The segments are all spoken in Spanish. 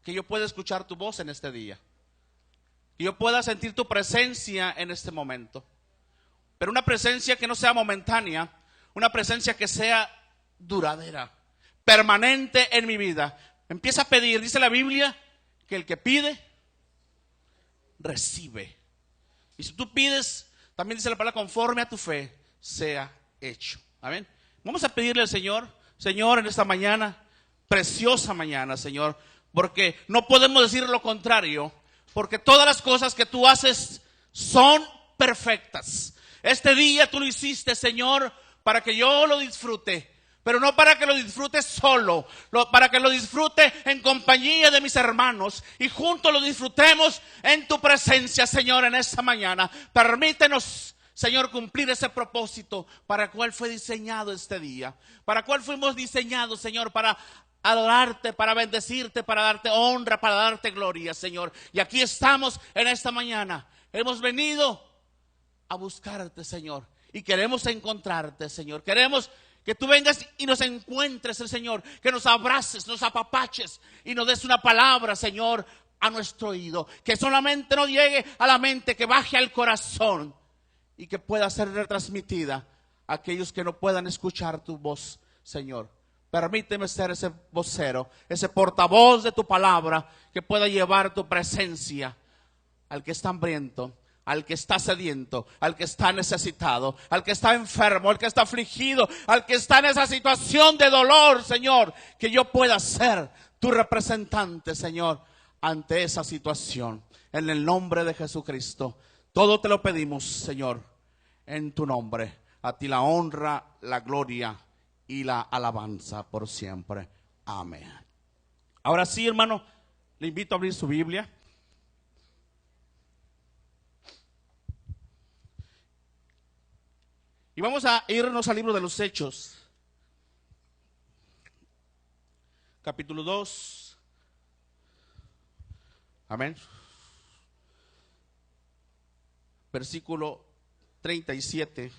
que yo pueda escuchar tu voz en este día, que yo pueda sentir tu presencia en este momento, pero una presencia que no sea momentánea, una presencia que sea duradera, permanente en mi vida. Empieza a pedir, dice la Biblia, que el que pide, recibe. Y si tú pides, también dice la palabra, conforme a tu fe, sea hecho. Amén. Vamos a pedirle al Señor, Señor, en esta mañana, preciosa mañana, Señor, porque no podemos decir lo contrario, porque todas las cosas que tú haces son perfectas. Este día tú lo hiciste, Señor, para que yo lo disfrute, pero no para que lo disfrute solo, para que lo disfrute en compañía de mis hermanos y juntos lo disfrutemos en tu presencia, Señor, en esta mañana. Permítenos, Señor, cumplir ese propósito para el cual fue diseñado este día, para el cual fuimos diseñados, Señor, para adorarte, para bendecirte, para darte honra, para darte gloria, Señor. Y aquí estamos en esta mañana. Hemos venido a buscarte, Señor, y queremos encontrarte, Señor. Queremos que tú vengas y nos encuentres, Señor, que nos abraces, nos apapaches y nos des una palabra, Señor, a nuestro oído, que solamente no llegue a la mente, que baje al corazón y que pueda ser retransmitida a aquellos que no puedan escuchar tu voz, Señor. Permíteme ser ese vocero, ese portavoz de tu palabra, que pueda llevar tu presencia al que está hambriento, al que está sediento, al que está necesitado, al que está enfermo, al que está afligido, al que está en esa situación de dolor, Señor, que yo pueda ser tu representante, Señor, ante esa situación. En el nombre de Jesucristo, todo te lo pedimos, Señor, en tu nombre. A ti la honra, la gloria y la alabanza por siempre. Amén. Ahora sí, hermano, le invito a abrir su Biblia. Y vamos a irnos al libro de los Hechos, capítulo 2. Amén. Versículo 37.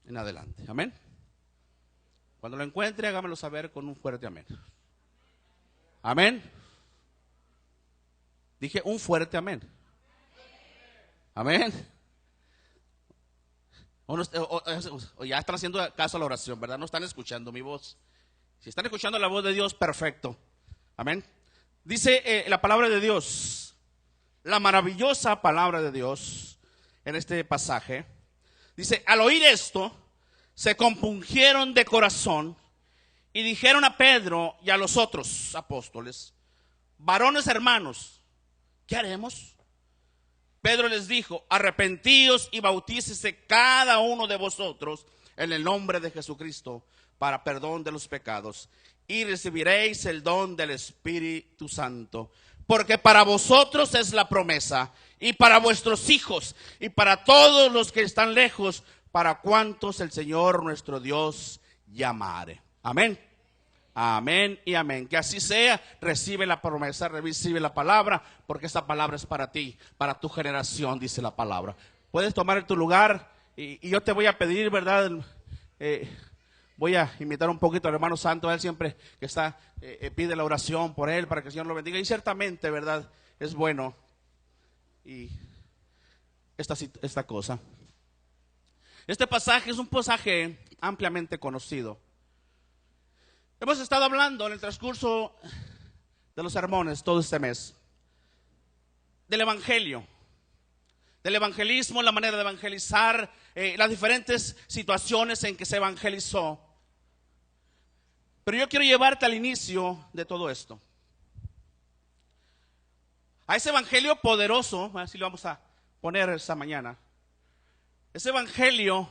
En adelante. Amén. Cuando lo encuentre, hágamelo saber con un fuerte amén. Amén. Dije un fuerte amén. Amén. O ya están haciendo caso a la oración, ¿verdad? No están escuchando mi voz. Si están escuchando la voz de Dios, perfecto. Amén. Dice la palabra de Dios, la maravillosa palabra de Dios en este pasaje. Dice, al oír esto, se compungieron de corazón y dijeron a Pedro y a los otros apóstoles, varones hermanos, ¿qué haremos? Pedro les dijo, arrepentíos y bautícese cada uno de vosotros en el nombre de Jesucristo para perdón de los pecados y recibiréis el don del Espíritu Santo. Porque para vosotros es la promesa y para vuestros hijos y para todos los que están lejos, para cuantos el Señor nuestro Dios llamare. Amén. Amén y amén. Que así sea. Recibe la promesa, recibe la palabra, porque esta palabra es para ti, para tu generación, dice la palabra. Puedes tomar tu lugar y yo te voy a pedir, ¿verdad? Voy a imitar un poquito al hermano Santo. Él siempre que está, pide la oración por él, para que el Señor lo bendiga. Y ciertamente, ¿verdad? Es bueno. Y esta cosa. Este pasaje es un pasaje ampliamente conocido. Hemos estado hablando en el transcurso de los sermones todo este mes del evangelio, del evangelismo, la manera de evangelizar, las diferentes situaciones en que se evangelizó. Pero yo quiero llevarte al inicio de todo esto, a ese evangelio poderoso, así lo vamos a poner esta mañana, ese evangelio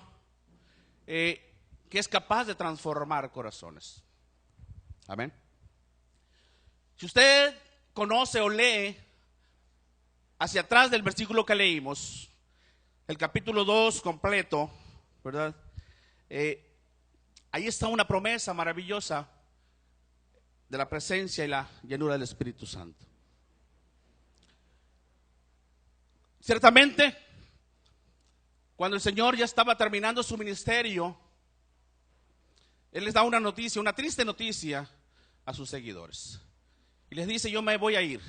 que es capaz de transformar corazones. Amén. Si usted conoce o lee hacia atrás del versículo que leímos, el capítulo 2 completo, ¿verdad? Ahí está una promesa maravillosa de la presencia y la llenura del Espíritu Santo. Ciertamente, cuando el Señor ya estaba terminando su ministerio, Él les da una noticia, una triste noticia a sus seguidores. Y les dice, yo me voy a ir.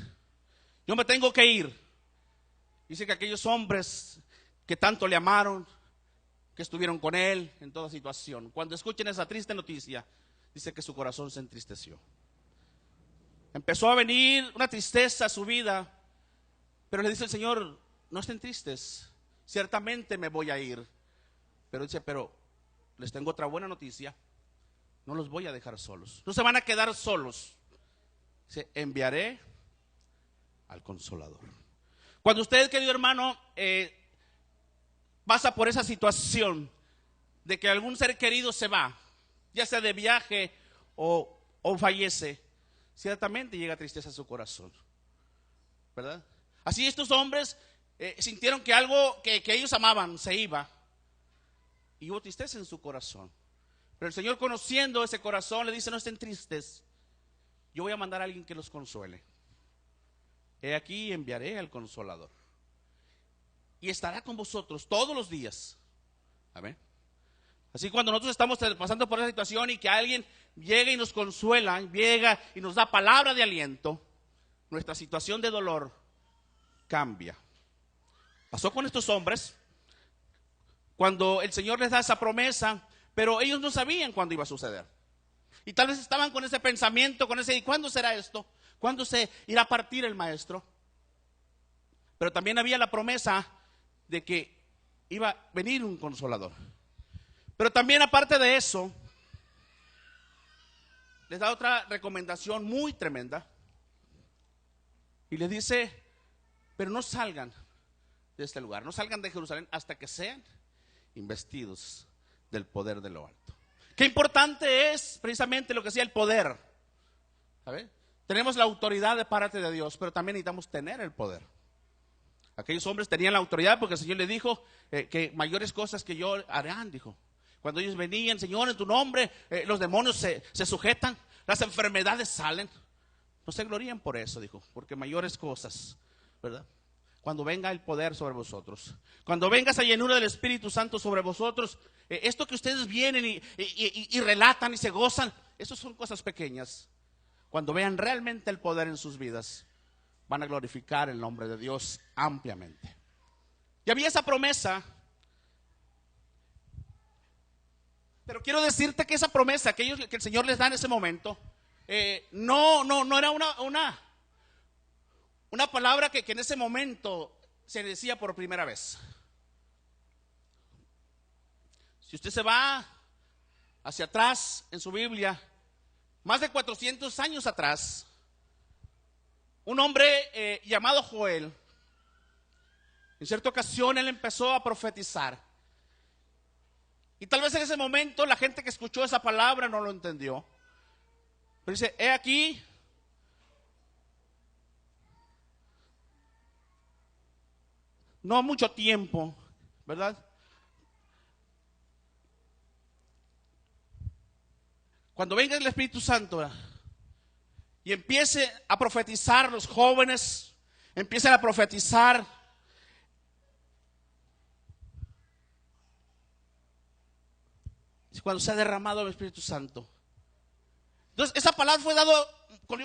Yo me tengo que ir. Dice que aquellos hombres que tanto le amaron, que estuvieron con él en toda situación, cuando escuchen esa triste noticia, dice que su corazón se entristeció. Empezó a venir una tristeza a su vida, pero le dice el Señor, no estén tristes, ciertamente me voy a ir. Pero dice, pero les tengo otra buena noticia, no los voy a dejar solos, no se van a quedar solos. Dice, enviaré al Consolador. Cuando usted, querido hermano, pasa por esa situación de que algún ser querido se va, ya sea de viaje o fallece, ciertamente llega tristeza a su corazón, ¿verdad? Así estos hombres sintieron que algo que ellos amaban se iba, y hubo tristeza en su corazón. Pero el Señor, conociendo ese corazón, le dice, no estén tristes, yo voy a mandar a alguien que los consuele. He aquí, enviaré al Consolador, y estará con vosotros todos los días. Amén. Así cuando nosotros estamos pasando por esa situación y que alguien llega y nos consuela, llega y nos da palabra de aliento, nuestra situación de dolor cambia. Pasó con estos hombres cuando el Señor les da esa promesa, pero ellos no sabían cuándo iba a suceder. Y tal vez estaban con ese pensamiento, con ese, ¿y cuándo será esto? ¿Cuándo se irá a partir el maestro? Pero también había la promesa de que iba a venir un consolador. Pero también, aparte de eso, les da otra recomendación muy tremenda. Y les dice, pero no salgan de este lugar, no salgan de Jerusalén hasta que sean investidos del poder de lo alto. Qué importante es precisamente lo que decía el poder. ¿Sabe? Tenemos la autoridad de parte de Dios, pero también necesitamos tener el poder. Aquellos hombres tenían la autoridad porque el Señor les dijo que mayores cosas que yo harán, dijo. Cuando ellos venían, Señor, en tu nombre, los demonios se sujetan, las enfermedades salen. No se gloríen por eso, dijo, porque mayores cosas, ¿verdad? Cuando venga el poder sobre vosotros, cuando venga esa llenura del Espíritu Santo sobre vosotros, esto que ustedes vienen y relatan y se gozan, eso son cosas pequeñas. Cuando vean realmente el poder en sus vidas, van a glorificar el nombre de Dios ampliamente. Y había esa promesa, pero quiero decirte que esa promesa que el Señor les da en ese momento, no era una palabra que en ese momento se decía por primera vez. Si usted se va hacia atrás en su Biblia, más de 400 años atrás, un hombre llamado Joel, en cierta ocasión él empezó a profetizar. Y tal vez en ese momento la gente que escuchó esa palabra no lo entendió. Pero dice, he aquí, no mucho tiempo, ¿verdad? Cuando venga el Espíritu Santo y empiece a profetizar, los jóvenes empiecen a profetizar, cuando se ha derramado el Espíritu Santo. Entonces esa palabra fue dada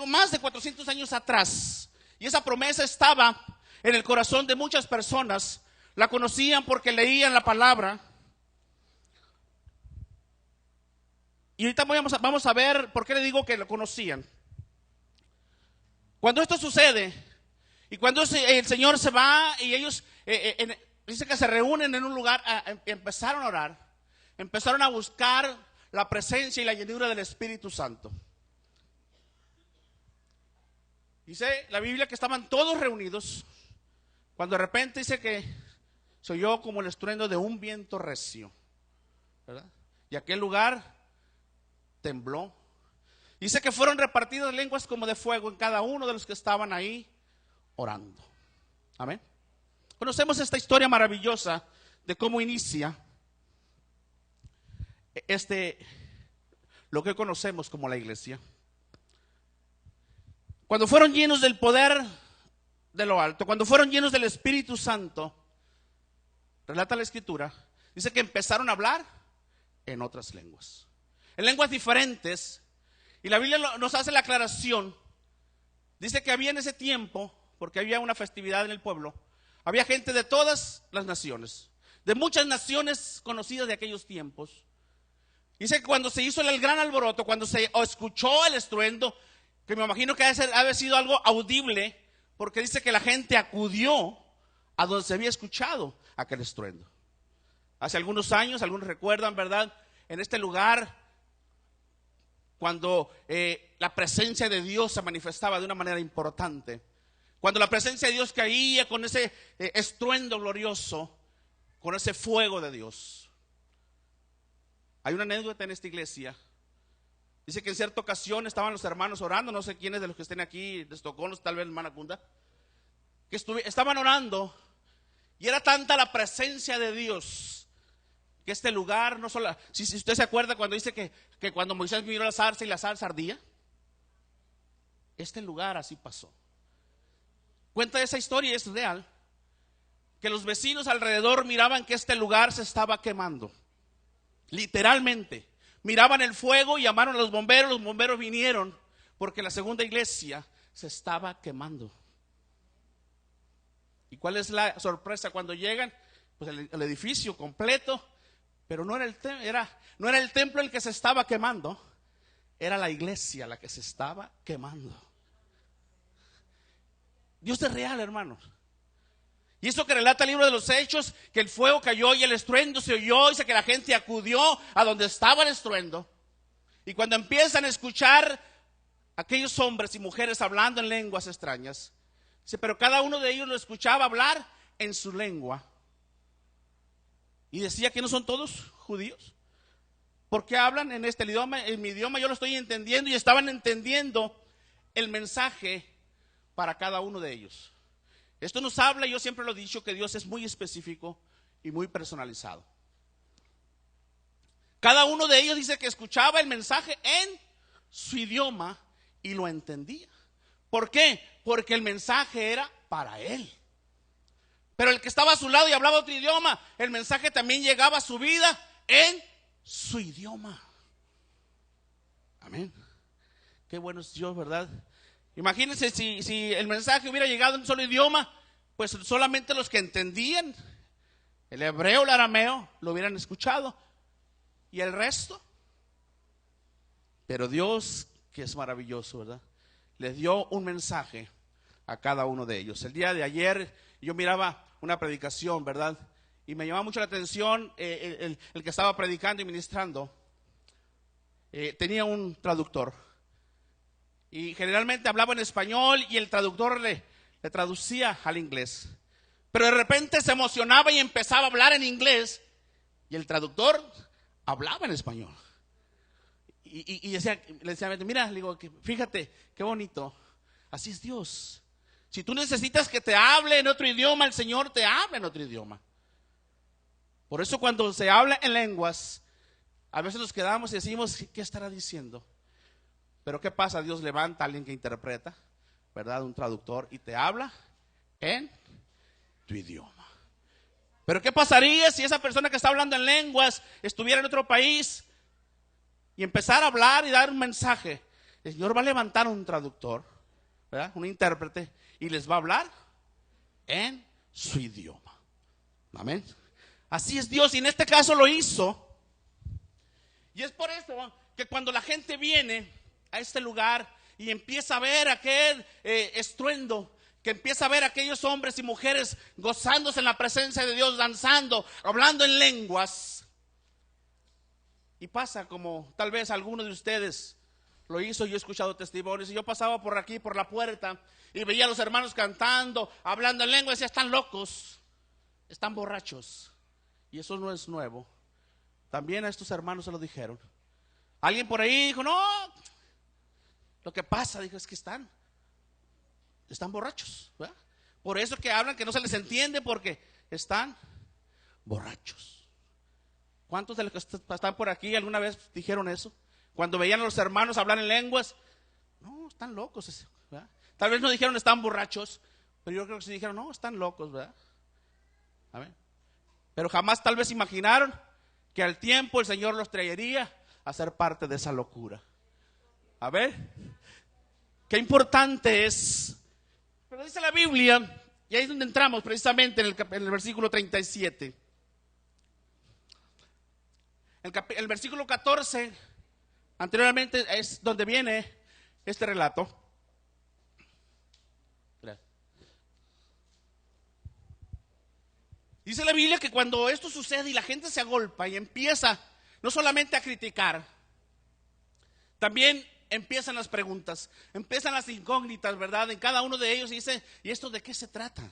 más de 400 años atrás, y esa promesa estaba en el corazón de muchas personas. La conocían porque leían la palabra. Y ahorita vamos a ver por qué le digo que lo conocían. Cuando esto sucede, y cuando el Señor se va y ellos dice que se reúnen en un lugar, empezaron a orar, empezaron a buscar la presencia y la llenura del Espíritu Santo. Dice la Biblia que estaban todos reunidos, cuando de repente dice que se oyó como el estruendo de un viento recio, ¿verdad? Y aquel lugar tembló. Dice que fueron repartidas lenguas como de fuego en cada uno de los que estaban ahí orando. Amén. Conocemos esta historia maravillosa de cómo inicia lo que conocemos como la iglesia. Cuando fueron llenos del poder de lo alto, cuando fueron llenos del Espíritu Santo, relata la Escritura, dice que empezaron a hablar en otras lenguas. en lenguas diferentes. Y la Biblia nos hace la aclaración. Dice que había en ese tiempo, porque había una festividad en el pueblo, había gente de todas las naciones, de muchas naciones conocidas de aquellos tiempos. Dice que cuando se hizo el gran alboroto, cuando se escuchó el estruendo, que me imagino que había sido algo audible, porque dice que la gente acudió a donde se había escuchado aquel estruendo. Hace algunos años, algunos recuerdan, ¿verdad? En este lugar, cuando la presencia de Dios se manifestaba de una manera importante, cuando la presencia de Dios caía con ese estruendo glorioso, con ese fuego de Dios. Hay una anécdota en esta iglesia. Dice que en cierta ocasión estaban los hermanos orando, no sé quiénes de los que estén aquí, les tocó, tal vez hermana Cunda, que estaban orando y era tanta la presencia de Dios que este lugar, no solo, si usted se acuerda cuando dice que cuando Moisés miró la zarza y la zarza ardía, este lugar así pasó. Cuenta esa historia y es real, que los vecinos alrededor miraban que este lugar se estaba quemando, literalmente. Miraban el fuego y llamaron a los bomberos vinieron, porque la segunda iglesia se estaba quemando. ¿Y cuál es la sorpresa cuando llegan? Pues el edificio completo, pero no era el templo el que se estaba quemando, era la iglesia la que se estaba quemando. Dios es real, hermanos. Y eso que relata el libro de los Hechos, que el fuego cayó y el estruendo se oyó, dice que la gente acudió a donde estaba el estruendo. Y cuando empiezan a escuchar aquellos hombres y mujeres hablando en lenguas extrañas, dice, pero cada uno de ellos lo escuchaba hablar en su lengua. Y decía que no son todos judíos. ¿Por qué hablan en este idioma? En mi idioma yo lo estoy entendiendo, y estaban entendiendo el mensaje para cada uno de ellos. Esto nos habla, yo siempre lo he dicho, que Dios es muy específico y muy personalizado. Cada uno de ellos dice que escuchaba el mensaje en su idioma y lo entendía. ¿Por qué? Porque el mensaje era para él. Pero el que estaba a su lado y hablaba otro idioma, el mensaje también llegaba a su vida en su idioma. Amén. Qué bueno es Dios, ¿verdad? Imagínense si el mensaje hubiera llegado en un solo idioma, pues solamente los que entendían el hebreo, el arameo, lo hubieran escuchado. ¿Y el resto? Pero Dios, que es maravilloso, ¿verdad?, les dio un mensaje a cada uno de ellos. El día de ayer yo miraba una predicación, ¿verdad?, y me llamaba mucho la atención el que estaba predicando y ministrando. Tenía un traductor. Y generalmente hablaba en español y el traductor le traducía al inglés. Pero de repente se emocionaba y empezaba a hablar en inglés y el traductor hablaba en español. Y le decía, mira, le digo, fíjate, qué bonito. Así es Dios. Si tú necesitas que te hable en otro idioma, el Señor te habla en otro idioma. Por eso cuando se habla en lenguas, a veces nos quedamos y decimos, ¿qué estará diciendo? Pero ¿qué pasa? Dios levanta a alguien que interpreta, ¿verdad? Un traductor, y te habla en tu idioma. Pero ¿qué pasaría si esa persona que está hablando en lenguas estuviera en otro país y empezara a hablar y dar un mensaje? El Señor va a levantar un traductor, ¿verdad?, un intérprete, y les va a hablar en su idioma. Amén. Así es Dios, y en este caso lo hizo. Y es por eso que cuando la gente viene a este lugar y empieza a ver aquel estruendo, que empieza a ver a aquellos hombres y mujeres gozándose en la presencia de Dios, danzando, hablando en lenguas, y pasa como tal vez alguno de ustedes lo hizo. Yo he escuchado testimonios, y yo pasaba por aquí, por la puerta, y veía a los hermanos cantando, hablando en lenguas, y decía, están locos, están borrachos. Y eso no es nuevo. También a estos hermanos se lo dijeron. Alguien por ahí dijo, no, lo que pasa, dijo, es que están borrachos, ¿verdad? Por eso que hablan que no se les entiende, porque están borrachos. ¿Cuántos de los que están por aquí alguna vez dijeron eso? Cuando veían a los hermanos hablar en lenguas, no, están locos, ¿verdad? Tal vez no dijeron están borrachos, pero yo creo que sí dijeron, no, están locos, ¿verdad? Amén. Pero jamás tal vez imaginaron que al tiempo el Señor los traería a ser parte de esa locura. A ver, qué importante es. Pero dice la Biblia, y ahí es donde entramos precisamente en el versículo 37. El versículo 14, anteriormente, es donde viene este relato. Dice la Biblia que cuando esto sucede y la gente se agolpa y empieza no solamente a criticar, también empiezan las preguntas, empiezan las incógnitas, ¿verdad? En cada uno de ellos dice, ¿y esto de qué se trata?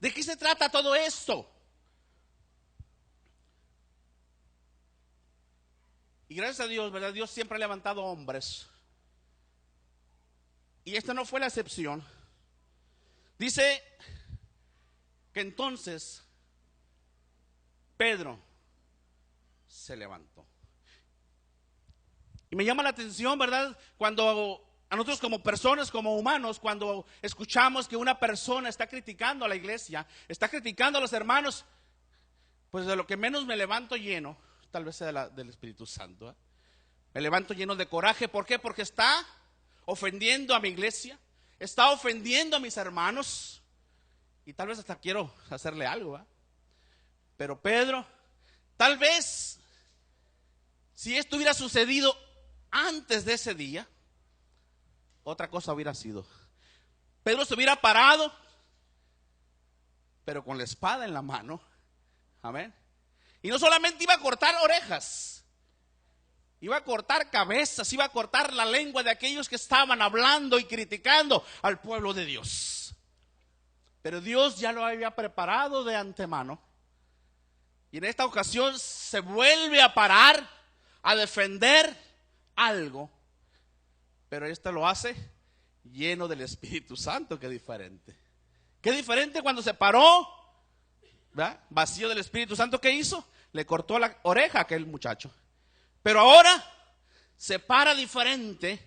¿De qué se trata todo esto? Y gracias a Dios, ¿verdad? Dios siempre ha levantado hombres. Y esta no fue la excepción. Dice que entonces Pedro se levantó. Y me llama la atención, ¿verdad? Cuando a nosotros como personas, como humanos, cuando escuchamos que una persona está criticando a la iglesia, está criticando a los hermanos, pues de lo que menos me levanto lleno, tal vez sea del Espíritu Santo, ¿eh? Me levanto lleno de coraje. ¿Por qué? Porque está ofendiendo a mi iglesia, está ofendiendo a mis hermanos, y tal vez hasta quiero hacerle algo, ¿eh? Pero Pedro, tal vez, si esto hubiera sucedido antes de ese día, otra cosa hubiera sido. Pedro se hubiera parado, pero con la espada en la mano. Amén. Y no solamente iba a cortar orejas, iba a cortar cabezas, iba a cortar la lengua de aquellos que estaban hablando y criticando al pueblo de Dios. Pero Dios ya lo había preparado de antemano. Y en esta ocasión se vuelve a parar, a defender algo. Pero esto lo hace lleno del Espíritu Santo. Qué diferente. Qué diferente cuando se paró, ¿verdad? Vacío del Espíritu Santo. ¿Qué hizo? Le cortó la oreja a aquel muchacho. Pero ahora se para diferente,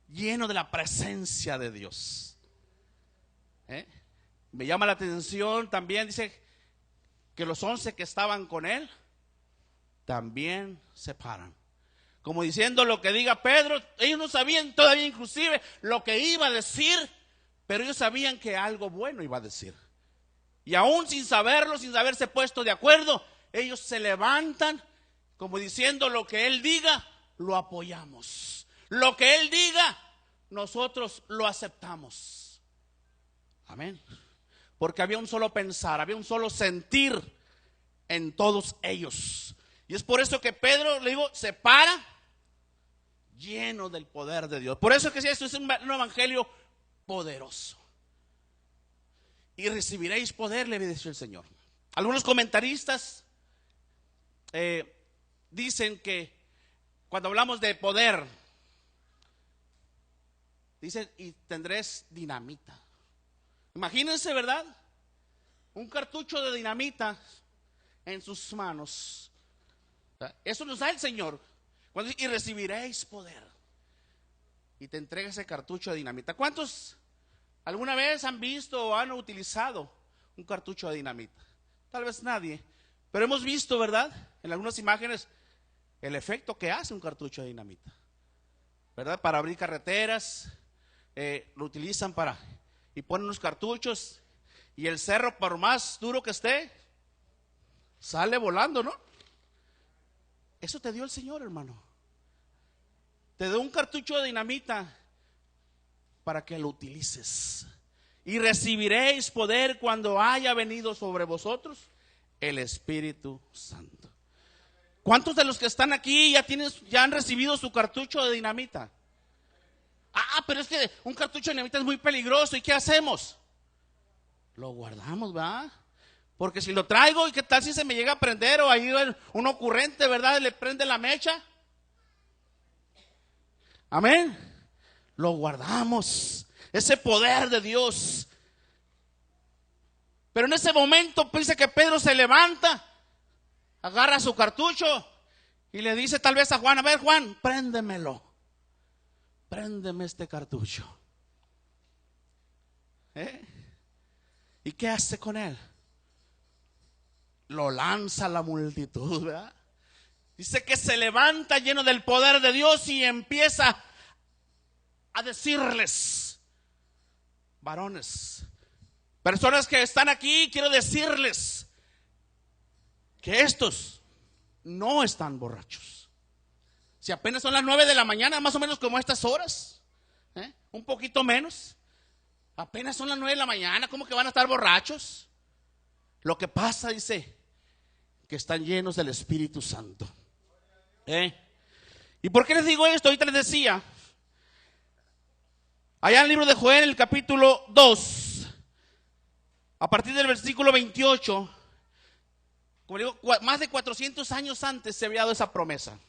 lleno de la presencia de Dios. Me llama la atención también, dice que los 11 que estaban con él también se paran. Como diciendo, lo que diga Pedro, ellos no sabían todavía inclusive lo que iba a decir, pero ellos sabían que algo bueno iba a decir. Y aún sin saberlo, sin haberse puesto de acuerdo, ellos se levantan como diciendo, lo que él diga, lo apoyamos. Lo que él diga, nosotros lo aceptamos. Amén. Porque había un solo pensar, había un solo sentir en todos ellos. Y es por eso que Pedro, le digo, se para lleno del poder de Dios. Por eso que esto es un evangelio poderoso. Y recibiréis poder, le dice el Señor. Algunos comentaristas dicen que cuando hablamos de poder, dicen, y tendréis dinamita. Imagínense, ¿verdad? Un cartucho de dinamita en sus manos. Eso nos da el Señor. Cuando dice, y recibiréis poder. Y te entrega ese cartucho de dinamita. ¿Cuántos alguna vez han visto o han utilizado un cartucho de dinamita? Tal vez nadie. Pero hemos visto, ¿verdad? En algunas imágenes el efecto que hace un cartucho de dinamita, ¿verdad? Para abrir carreteras, lo utilizan para, y ponen unos cartuchos, y el cerro, por más duro que esté, sale volando, ¿no? Eso te dio el Señor, hermano. Te dio un cartucho de dinamita para que lo utilices. Y recibiréis poder cuando haya venido sobre vosotros el Espíritu Santo. ¿Cuántos de los que están aquí ya han recibido su cartucho de dinamita? Pero es que un cartucho de dinamita es muy peligroso. ¿Y qué hacemos? Lo guardamos, ¿verdad? Porque si lo traigo, ¿y qué tal si se me llega a prender? O ahí un ocurrente, ¿verdad? Le prende la mecha. Amén. Lo guardamos. Ese poder de Dios. Pero en ese momento dice que Pedro se levanta, agarra su cartucho y le dice tal vez a Juan, a ver Juan, préndemelo. Préndeme este cartucho. ¿Y qué hace con él? Lo lanza a la multitud, ¿verdad? Dice que se levanta lleno del poder de Dios y empieza a decirles: varones, personas que están aquí, quiero decirles que estos no están borrachos. Si apenas son las 9 de la mañana, más o menos como estas horas, un poquito menos. Apenas son las 9 de la mañana, ¿cómo que van a estar borrachos? Lo que pasa, dice, que están llenos del Espíritu Santo. ¿Y por qué les digo esto? Ahorita les decía, allá en el libro de Joel, el capítulo 2, a partir del versículo 28, como digo, más de 400 años antes se había dado esa promesa.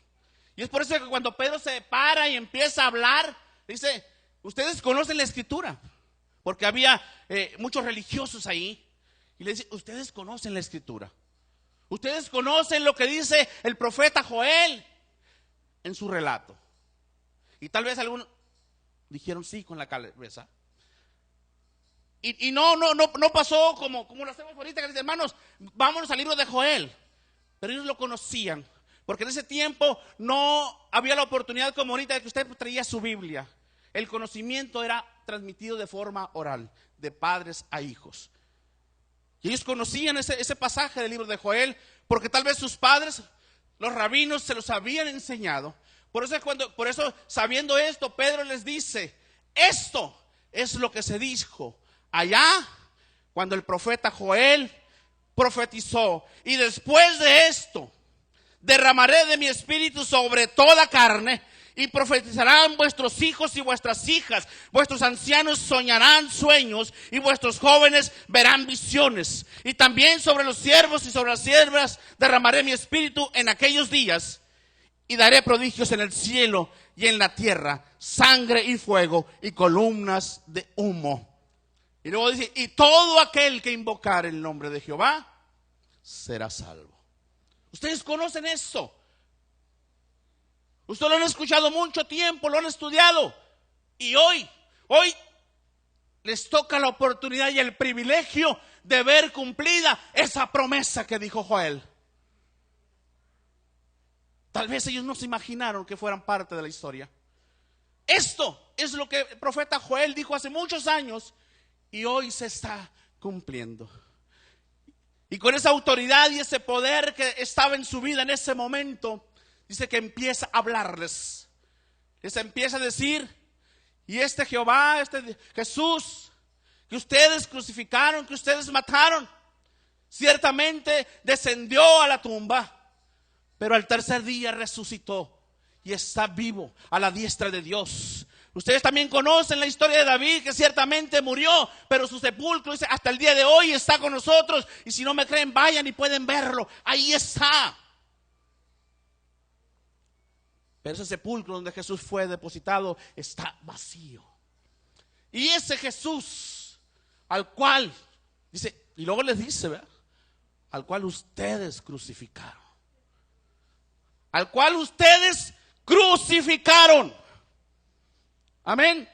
Y es por eso que cuando Pedro se para y empieza a hablar, dice: ustedes conocen la Escritura, porque había muchos religiosos ahí. Y le dice: ustedes conocen la Escritura, ustedes conocen lo que dice el profeta Joel en su relato. Y tal vez algunos dijeron sí con la cabeza. Y no pasó como lo hacemos ahorita, que dicen: hermanos, vámonos al libro de Joel. Pero ellos lo conocían, porque en ese tiempo no había la oportunidad como ahorita de que usted traía su Biblia. El conocimiento era transmitido de forma oral, de padres a hijos. Y ellos conocían ese pasaje del libro de Joel, porque tal vez sus padres, los rabinos, se los habían enseñado. Por eso, sabiendo esto, Pedro les dice: esto es lo que se dijo allá cuando el profeta Joel profetizó: y después de esto derramaré de mi espíritu sobre toda carne, y profetizarán vuestros hijos y vuestras hijas, vuestros ancianos soñarán sueños, y vuestros jóvenes verán visiones. Y también sobre los siervos y sobre las siervas derramaré mi espíritu en aquellos días, y daré prodigios en el cielo y en la tierra, sangre y fuego y columnas de humo. Y luego dice: y todo aquel que invocar el nombre de Jehová será salvo. Ustedes conocen esto. Ustedes lo han escuchado mucho tiempo, lo han estudiado. Y hoy les toca la oportunidad y el privilegio de ver cumplida esa promesa que dijo Joel. Tal vez ellos no se imaginaron que fueran parte de la historia. Esto es lo que el profeta Joel dijo hace muchos años y hoy se está cumpliendo. Y con esa autoridad y ese poder que estaba en su vida en ese momento, dice que empieza a hablarles. Les empieza a decir: y este Jehová, este Jesús, que ustedes crucificaron, que ustedes mataron, ciertamente descendió a la tumba, pero al tercer día resucitó y está vivo a la diestra de Dios. Ustedes también conocen la historia de David, que ciertamente murió, pero su sepulcro, dice, hasta el día de hoy está con nosotros. Y si no me creen, vayan y pueden verlo. Ahí está. Pero ese sepulcro donde Jesús fue depositado está vacío. Y ese Jesús al cual, dice, y luego les dice, ¿verdad?, al cual ustedes crucificaron. Al cual ustedes crucificaron. Amén.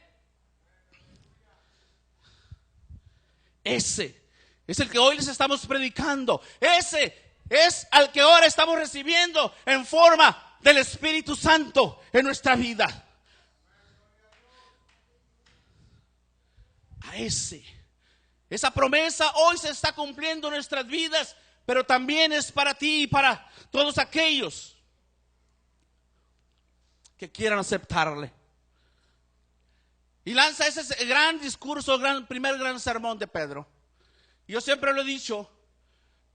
Ese es el que hoy les estamos predicando. Ese es al que ahora estamos recibiendo en forma del Espíritu Santo en nuestra vida. A esa promesa hoy se está cumpliendo en nuestras vidas, pero también es para ti y para todos aquellos que quieran aceptarle. Y lanza ese gran discurso, primer gran sermón de Pedro. Yo siempre lo he dicho,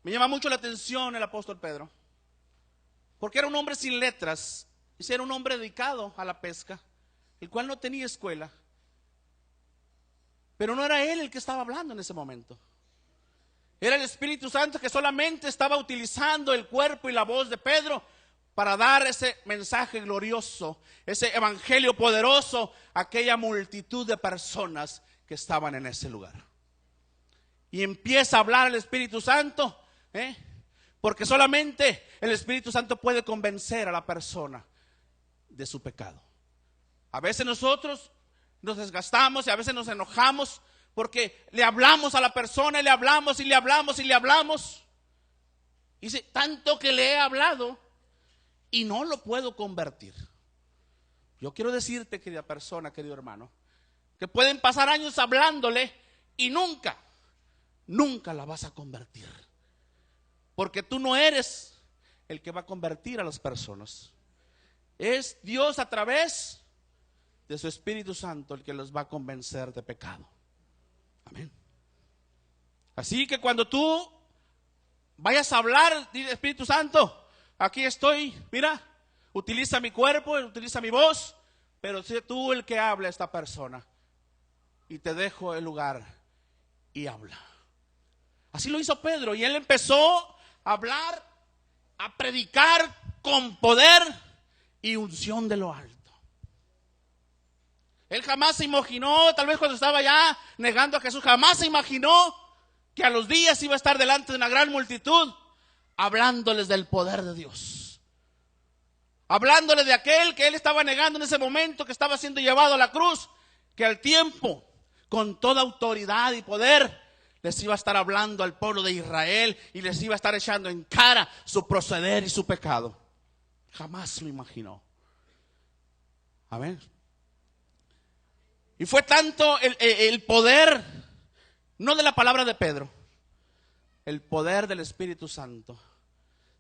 me llama mucho la atención el apóstol Pedro, porque era un hombre sin letras, y era un hombre dedicado a la pesca, el cual no tenía escuela. Pero no era él el que estaba hablando en ese momento. Era el Espíritu Santo que solamente estaba utilizando el cuerpo y la voz de Pedro para dar ese mensaje glorioso, ese evangelio poderoso a aquella multitud de personas que estaban en ese lugar. Y empieza a hablar el Espíritu Santo, porque solamente el Espíritu Santo puede convencer a la persona de su pecado. A veces nosotros nos desgastamos y a veces nos enojamos porque le hablamos a la persona y le hablamos y le hablamos y le hablamos. Y dice, tanto que le he hablado y no lo puedo convertir. Yo quiero decirte, querida persona, querido hermano, que pueden pasar años hablándole y nunca la vas a convertir. Porque tú no eres el que va a convertir a las personas. Es Dios a través de su Espíritu Santo el que los va a convencer de pecado. Amén. Así que cuando tú vayas a hablar, dile: Espíritu Santo, aquí estoy, mira, utiliza mi cuerpo, utiliza mi voz, pero sé tú el que habla a esta persona. Y te dejo el lugar y habla. Así lo hizo Pedro, y él empezó a hablar, a predicar con poder y unción de lo alto. Él jamás se imaginó, tal vez cuando estaba ya negando a Jesús, jamás se imaginó que a los días iba a estar delante de una gran multitud, hablándoles del poder de Dios. Hablándoles de aquel que él estaba negando en ese momento, que estaba siendo llevado a la cruz, que al tiempo, con toda autoridad y poder, les iba a estar hablando al pueblo de Israel y les iba a estar echando en cara su proceder y su pecado. Jamás lo imaginó. Amén. Y fue tanto el poder, no de la palabra de Pedro, el poder del Espíritu Santo.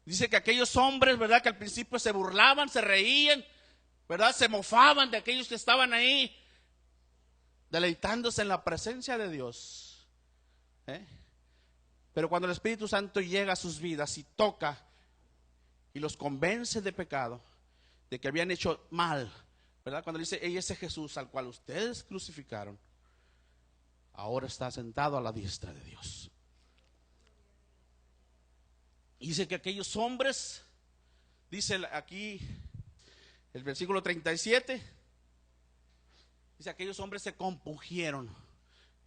Dice que aquellos hombres, ¿verdad?, que al principio se burlaban, se reían, ¿verdad?, se mofaban de aquellos que estaban ahí, deleitándose en la presencia de Dios. Pero cuando el Espíritu Santo llega a sus vidas y toca y los convence de pecado, de que habían hecho mal, ¿verdad? Cuando dice: ese Jesús al cual ustedes crucificaron, ahora está sentado a la diestra de Dios. Y dice que aquellos hombres, dice aquí el versículo 37, dice: aquellos hombres se compungieron.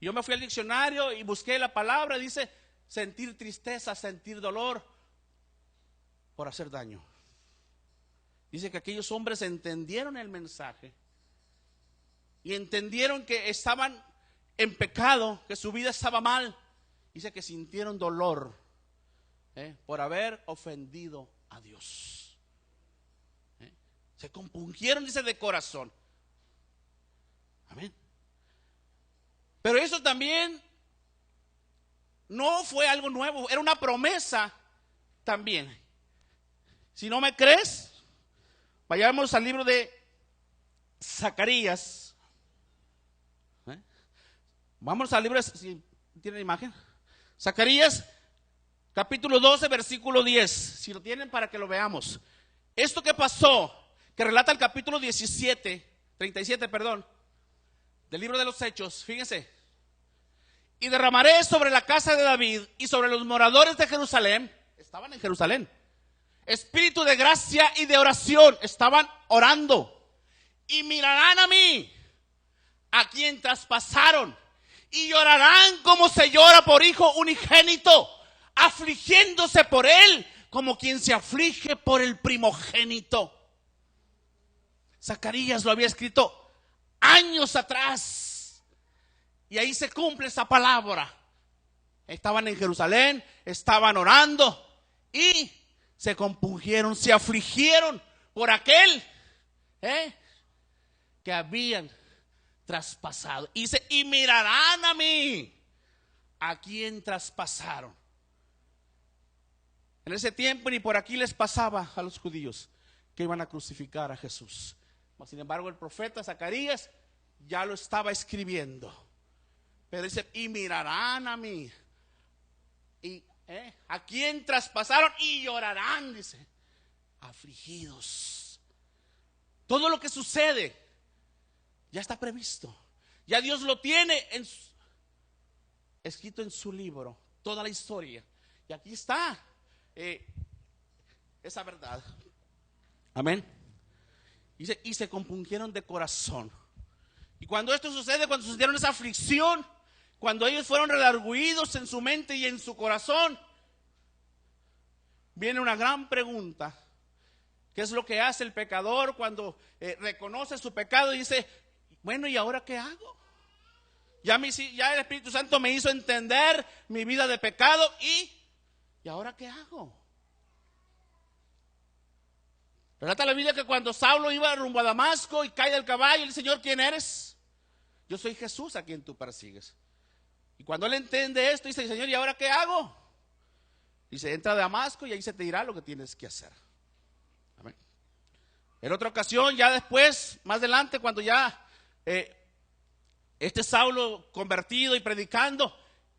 Yo me fui al diccionario y busqué la palabra, dice: sentir tristeza, sentir dolor por hacer daño. Dice que aquellos hombres entendieron el mensaje y entendieron que estaban en pecado, que su vida estaba mal. Dice que sintieron dolor por haber ofendido a Dios. Se compungieron, dice, de corazón. Amén. Pero eso también no fue algo nuevo, era una promesa también. Si no me crees, vayamos al libro de Zacarías. Vamos al libro de, si tienen imagen, Zacarías capítulo 12 versículo 10. Si lo tienen, para que lo veamos. Esto que pasó, que relata el capítulo 37 del libro de los Hechos. Fíjense: y derramaré sobre la casa de David y sobre los moradores de Jerusalén. Estaban en Jerusalén. Espíritu de gracia y de oración. Estaban orando. Y mirarán a mí, a quien traspasaron, y llorarán como se llora por hijo unigénito, afligiéndose por él como quien se aflige por el primogénito. Zacarías lo había escrito años atrás, y ahí se cumple esa palabra. Estaban en Jerusalén, estaban orando y se compungieron, se afligieron por aquel que habían traspasado. Y dice: y mirarán a mí, a quien traspasaron. En ese tiempo ni por aquí les pasaba a los judíos que iban a crucificar a Jesús. Sin embargo, el profeta Zacarías ya lo estaba escribiendo. Pero dice: y mirarán a mí, y a quien traspasaron, y llorarán, dice, afligidos. Todo lo que sucede ya está previsto. Ya Dios lo tiene escrito en su libro, toda la historia. Y aquí está esa verdad. Amén. Y se compungieron de corazón. Y cuando esto sucede, cuando sucedieron esa aflicción, cuando ellos fueron redargüidos en su mente y en su corazón, viene una gran pregunta. ¿Qué es lo que hace el pecador cuando reconoce su pecado y dice: bueno, ¿y ahora qué hago? Ya el Espíritu Santo me hizo entender mi vida de pecado, ¿y ahora qué hago? Relata la Biblia que cuando Saulo iba rumbo a Damasco y cae del caballo, el Señor, ¿quién eres? Yo soy Jesús a quien tú persigues. Y cuando él entiende esto, dice, Señor, ¿y ahora qué hago? Dice, entra a Damasco y ahí se te dirá lo que tienes que hacer. Amén. En otra ocasión, ya después, más adelante, cuando ya este Saulo convertido y predicando,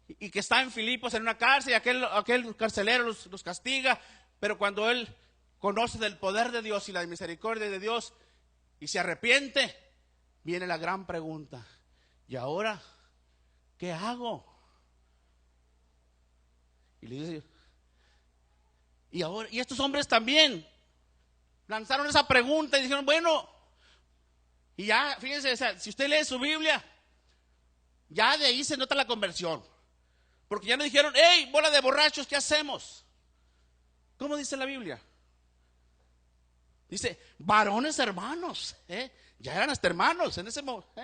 y que está en Filipos en una cárcel, y aquel carcelero los castiga, pero cuando él conoce del poder de Dios y la misericordia de Dios y se arrepiente, viene la gran pregunta: ¿y ahora qué hago? Y le dice, y estos hombres también lanzaron esa pregunta y dijeron, bueno, y ya, fíjense, o sea, si usted lee su Biblia, ya de ahí se nota la conversión. Porque ya no dijeron, hey, bola de borrachos, ¿qué hacemos? ¿Cómo dice la Biblia? Dice, varones hermanos, ya eran hasta hermanos en ese momento.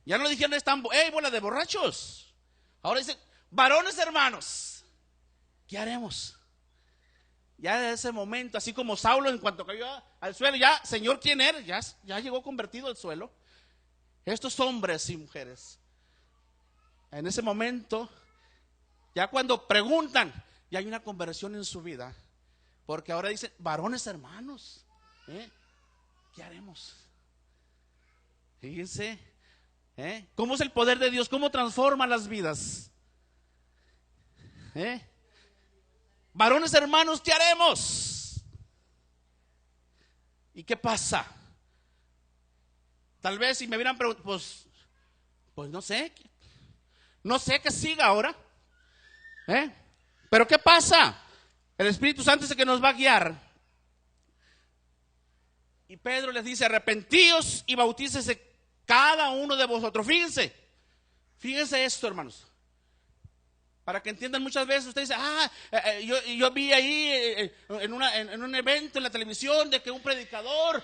Ya no le dijeron, hey, bola de borrachos. Ahora dicen, varones hermanos, ¿qué haremos? Ya de ese momento, así como Saulo en cuanto cayó al suelo, ya, Señor, ¿quién eres? Ya llegó convertido al suelo. Estos hombres y mujeres, en ese momento, ya cuando preguntan, ya hay una conversión en su vida. Porque ahora dicen, varones hermanos, ¿qué haremos? Fíjense, ¿cómo es el poder de Dios? ¿Cómo transforma las vidas? Varones hermanos, ¿qué haremos? ¿Y qué pasa? Tal vez si me hubieran preguntado, pues no sé qué siga ahora. Pero ¿qué pasa? El Espíritu Santo es el que nos va a guiar. Y Pedro les dice, arrepentíos y bautícese cada uno de vosotros. Fíjense esto, hermanos. Para que entiendan, muchas veces usted dice, yo vi ahí en un evento en la televisión de que un predicador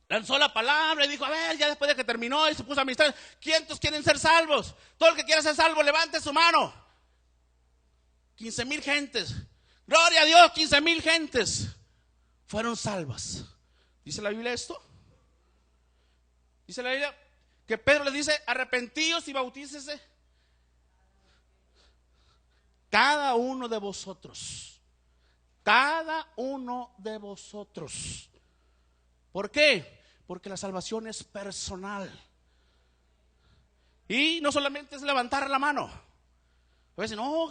lanzó la palabra y dijo, a ver, ya después de que terminó y se puso a ministrar, ¿quiénes quieren ser salvos? Todo el que quiera ser salvo, levante su mano. 15,000 gentes, gloria a Dios, 15,000 gentes fueron salvas. ¿Dice la Biblia esto? Dice la Biblia que Pedro les dice, arrepentíos y bautícese cada uno de vosotros. Cada uno de vosotros. ¿Por qué? Porque la salvación es personal. Y no solamente es levantar la mano. A veces, no,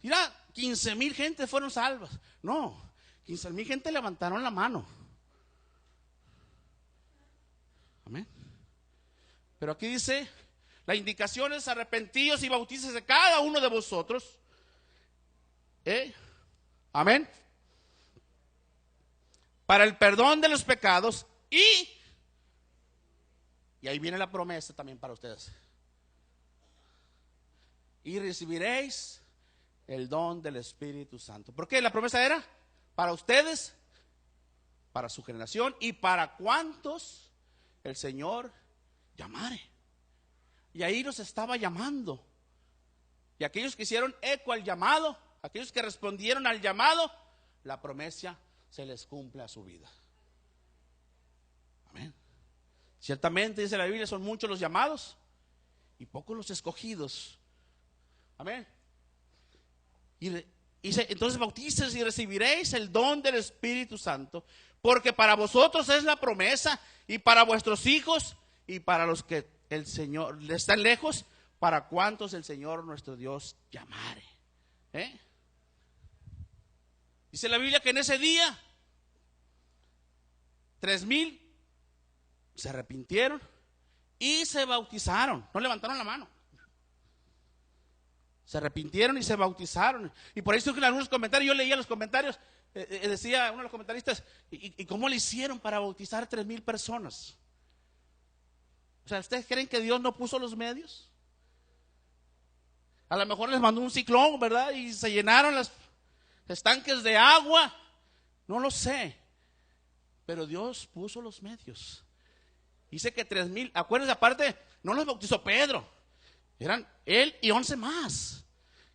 mira, 15,000 gentes fueron salvas. No, 15,000 gentes levantaron la mano. Amén. Pero aquí dice, la indicación es arrepentíos y bautícese cada uno de vosotros. Amén. Para el perdón de los pecados y ahí viene la promesa también para ustedes. Y recibiréis el don del Espíritu Santo. ¿Por qué? La promesa era para ustedes, para su generación y para cuantos el Señor llamare. Y ahí los estaba llamando. Y aquellos que hicieron eco al llamado, aquellos que respondieron al llamado, la promesa se les cumple a su vida. Amén. Ciertamente, dice la Biblia, son muchos los llamados y pocos los escogidos. Amén. Y dice, entonces bautíceos y recibiréis el don del Espíritu Santo, porque para vosotros es la promesa, y para vuestros hijos, y para los que el Señor están lejos, para cuantos el Señor nuestro Dios llamare. Dice la Biblia que en ese día 3,000 se arrepintieron y se bautizaron. No levantaron la mano. Se arrepintieron y se bautizaron. Y por ahí surgen algunos comentarios. Yo leía los comentarios. Decía uno de los comentaristas, ¿y cómo le hicieron para bautizar 3,000 personas? O sea, ¿ustedes creen que Dios no puso los medios? A lo mejor les mandó un ciclón, ¿verdad? Y se llenaron los estanques de agua. No lo sé. Pero Dios puso los medios. Dice que 3,000, acuérdense, aparte, no los bautizó Pedro. Eran él y 11 más.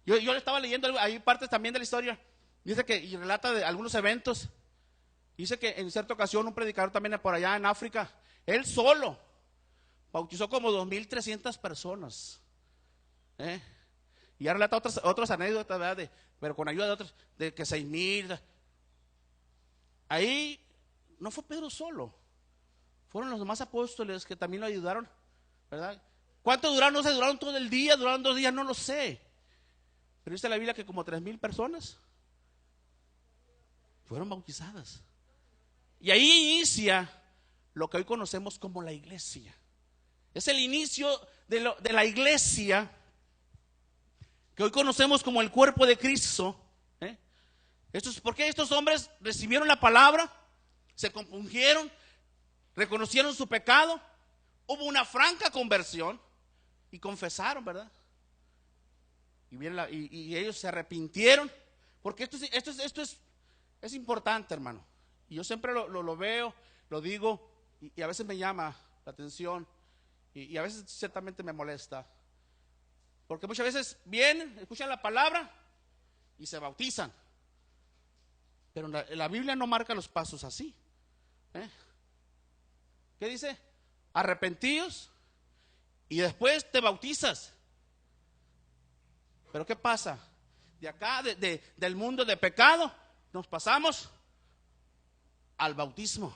Yo le estaba leyendo ahí partes también de la historia. Dice que, y relata de algunos eventos Dice que en cierta ocasión un predicador también por allá en África, él solo bautizó como 2,300 personas. Y ha relatado otras anécdotas, ¿verdad? Pero con ayuda de otros, de que 6,000. Ahí no fue Pedro solo, fueron los demás apóstoles que también lo ayudaron, ¿verdad? ¿Cuánto duraron? No sé, duraron todo el día, duraron 2 días, no lo sé. Pero dice la Biblia que como 3,000 personas fueron bautizadas. Y ahí inicia lo que hoy conocemos como la iglesia. Es el inicio de la iglesia que hoy conocemos como el cuerpo de Cristo. ¿Por qué estos hombres recibieron la palabra? Se compungieron, reconocieron su pecado, hubo una franca conversión y confesaron, ¿verdad? Y ellos se arrepintieron, porque esto es importante, hermano. Y yo siempre lo veo, lo digo, y a veces me llama la atención, y a veces ciertamente me molesta. Porque muchas veces vienen, escuchan la palabra y se bautizan. Pero la Biblia no marca los pasos así. ¿Qué dice? Arrepentíos y después te bautizas. Pero ¿qué pasa? De acá, del mundo de pecado, nos pasamos al bautismo.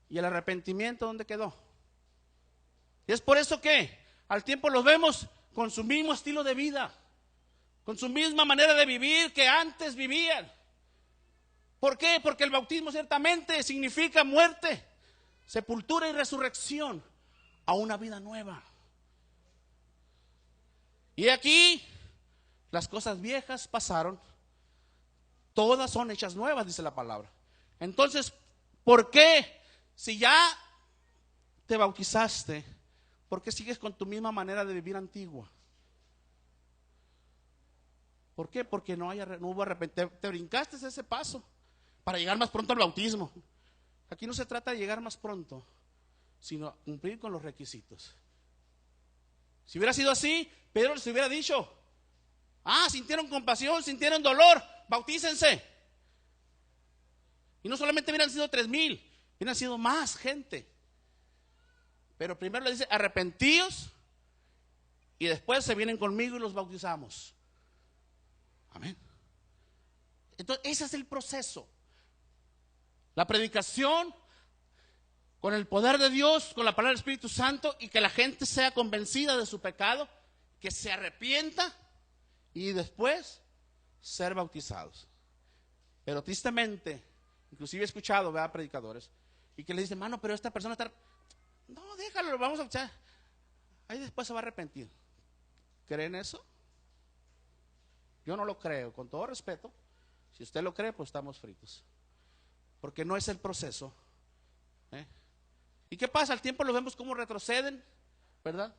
¿Y el arrepentimiento dónde quedó? Y es por eso que al tiempo los vemos con su mismo estilo de vida, con su misma manera de vivir que antes vivían. ¿Por qué? Porque el bautismo ciertamente significa muerte, sepultura y resurrección a una vida nueva. Y aquí las cosas viejas pasaron, todas son hechas nuevas, dice la palabra. Entonces, ¿por qué si ya te bautizaste, por qué sigues con tu misma manera de vivir antigua? ¿Por qué? Porque no hubo arrepentimiento. Te brincaste ese paso para llegar más pronto al bautismo. Aquí no se trata de llegar más pronto, sino cumplir con los requisitos. Si hubiera sido así, Pedro les hubiera dicho: sintieron compasión, sintieron dolor, bautícense. Y no solamente hubieran sido 3,000, hubieran sido más gente. Pero primero le dice: arrepentíos, y después se vienen conmigo y los bautizamos. Amén. Entonces ese es el proceso. La predicación con el poder de Dios, con la palabra del Espíritu Santo, y que la gente sea convencida de su pecado, que se arrepienta y después ser bautizados. Pero tristemente, inclusive he escuchado, ¿verdad?, predicadores, y que le dicen: mano, pero esta persona está... No, déjalo, lo vamos a escuchar. Ahí después se va a arrepentir. ¿Creen eso? Yo no lo creo, con todo respeto. Si usted lo cree, pues estamos fritos. Porque no es el proceso. ¿Y qué pasa? Al tiempo lo vemos como retroceden, ¿verdad?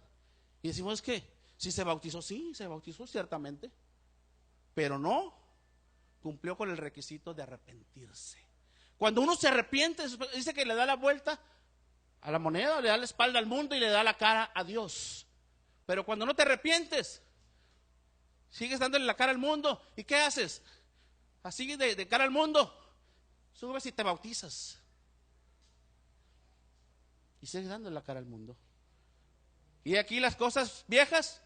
Y decimos que si se bautizó, sí, se bautizó ciertamente, pero no cumplió con el requisito de arrepentirse. Cuando uno se arrepiente, dice que le da la vuelta a la moneda, le da la espalda al mundo y le da la cara a Dios. Pero cuando no te arrepientes, sigues dándole la cara al mundo. ¿Y qué haces? Así de cara al mundo, subes y te bautizas. Y sigues dándole la cara al mundo. Y aquí las cosas viejas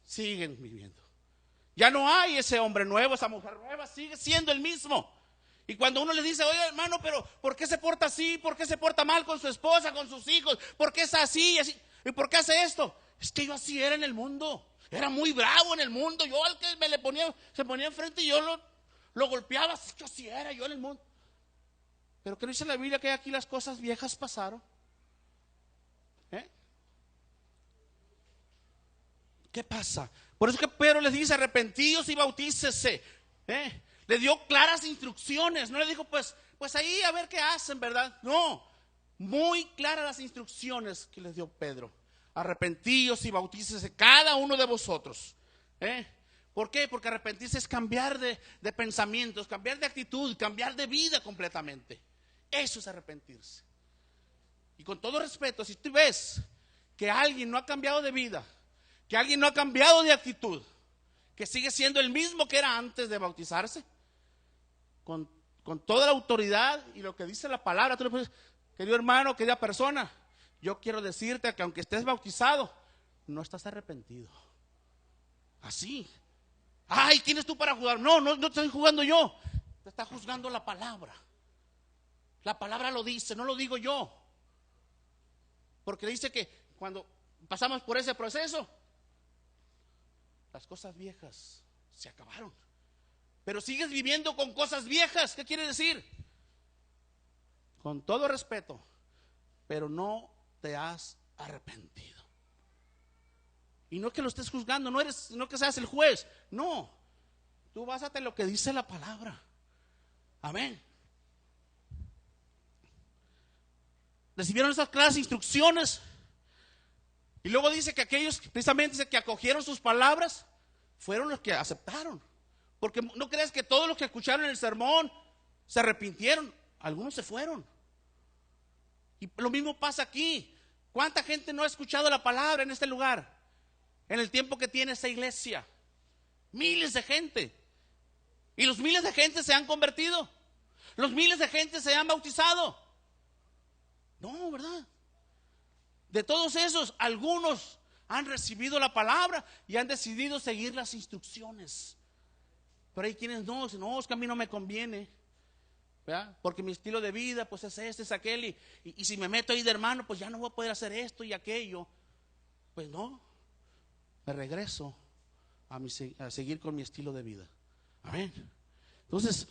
siguen viviendo. Ya no hay ese hombre nuevo, esa mujer nueva, sigue siendo el mismo. Y cuando uno le dice: oye, hermano, pero ¿por qué se porta así? ¿Por qué se porta mal con su esposa, con sus hijos? ¿Por qué es así? ¿Y por qué hace esto? Es que yo así era en el mundo. Era muy bravo en el mundo. Yo al que se ponía enfrente y yo lo golpeaba. Yo así era, yo en el mundo. Pero ¿qué dice la Biblia? Que aquí las cosas viejas pasaron. ¿Qué pasa? Por eso que Pedro les dice: arrepentíos y bautícese. Le dio claras instrucciones. No le dijo pues ahí a ver qué hacen, ¿verdad? No, muy claras las instrucciones que les dio Pedro. Arrepentíos y bautícese cada uno de vosotros. ¿Por qué? Porque arrepentirse es cambiar de pensamientos, cambiar de actitud, cambiar de vida completamente. Eso es arrepentirse. Y con todo respeto, si tú ves que alguien no ha cambiado de vida, que alguien no ha cambiado de actitud, que sigue siendo el mismo que era antes de bautizarse, con con toda la autoridad y lo que dice la palabra, tú le puedes, querido hermano, querida persona, yo quiero decirte que aunque estés bautizado, no estás arrepentido. Así. Ay, ¿quién es tú para juzgar? No estoy jugando yo. Te está juzgando la palabra. La palabra lo dice, no lo digo yo. Porque dice que cuando pasamos por ese proceso, las cosas viejas se acabaron. Pero sigues viviendo con cosas viejas. ¿Qué quiere decir? Con todo respeto, pero no te has arrepentido. Y no que lo estés juzgando, no que seas el juez. No, tú básate en lo que dice la palabra. Amén. Recibieron esas claras instrucciones. Y luego dice que aquellos, precisamente dice que acogieron sus palabras, fueron los que aceptaron. Porque no creas que todos los que escucharon el sermón se arrepintieron. Algunos se fueron. Y lo mismo pasa aquí. ¿Cuánta gente no ha escuchado la palabra en este lugar? En el tiempo que tiene esta iglesia. Miles de gente. Y los miles de gente se han convertido. Los miles de gente se han bautizado. No, ¿verdad? De todos esos, algunos han recibido la palabra y han decidido seguir las instrucciones. Pero hay quienes no, dicen, no, es que a mí no me conviene, ¿verdad? Porque mi estilo de vida pues es este, es aquel, y si me meto ahí de hermano, pues ya no voy a poder hacer esto y aquello. Pues no, me regreso a seguir con mi estilo de vida. Amén. Entonces,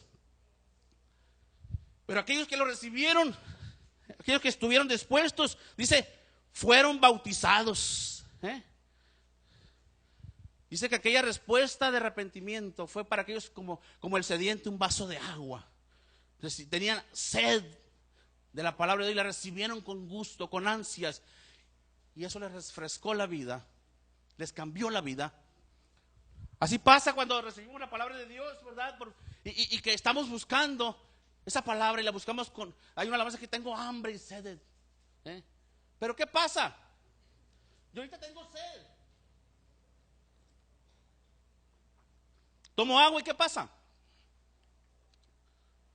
pero aquellos que lo recibieron, aquellos que estuvieron dispuestos, dice, fueron bautizados. Dice que aquella respuesta de arrepentimiento fue para aquellos como el sediento, un vaso de agua. Entonces, tenían sed de la palabra de Dios y la recibieron con gusto, con ansias. Y eso les refrescó la vida, les cambió la vida. Así pasa cuando recibimos la palabra de Dios, ¿verdad? Y que estamos buscando esa palabra y la buscamos con... Hay una alabanza que tengo hambre y sed. Pero ¿qué pasa? Yo ahorita tengo sed. Tomo agua y ¿qué pasa?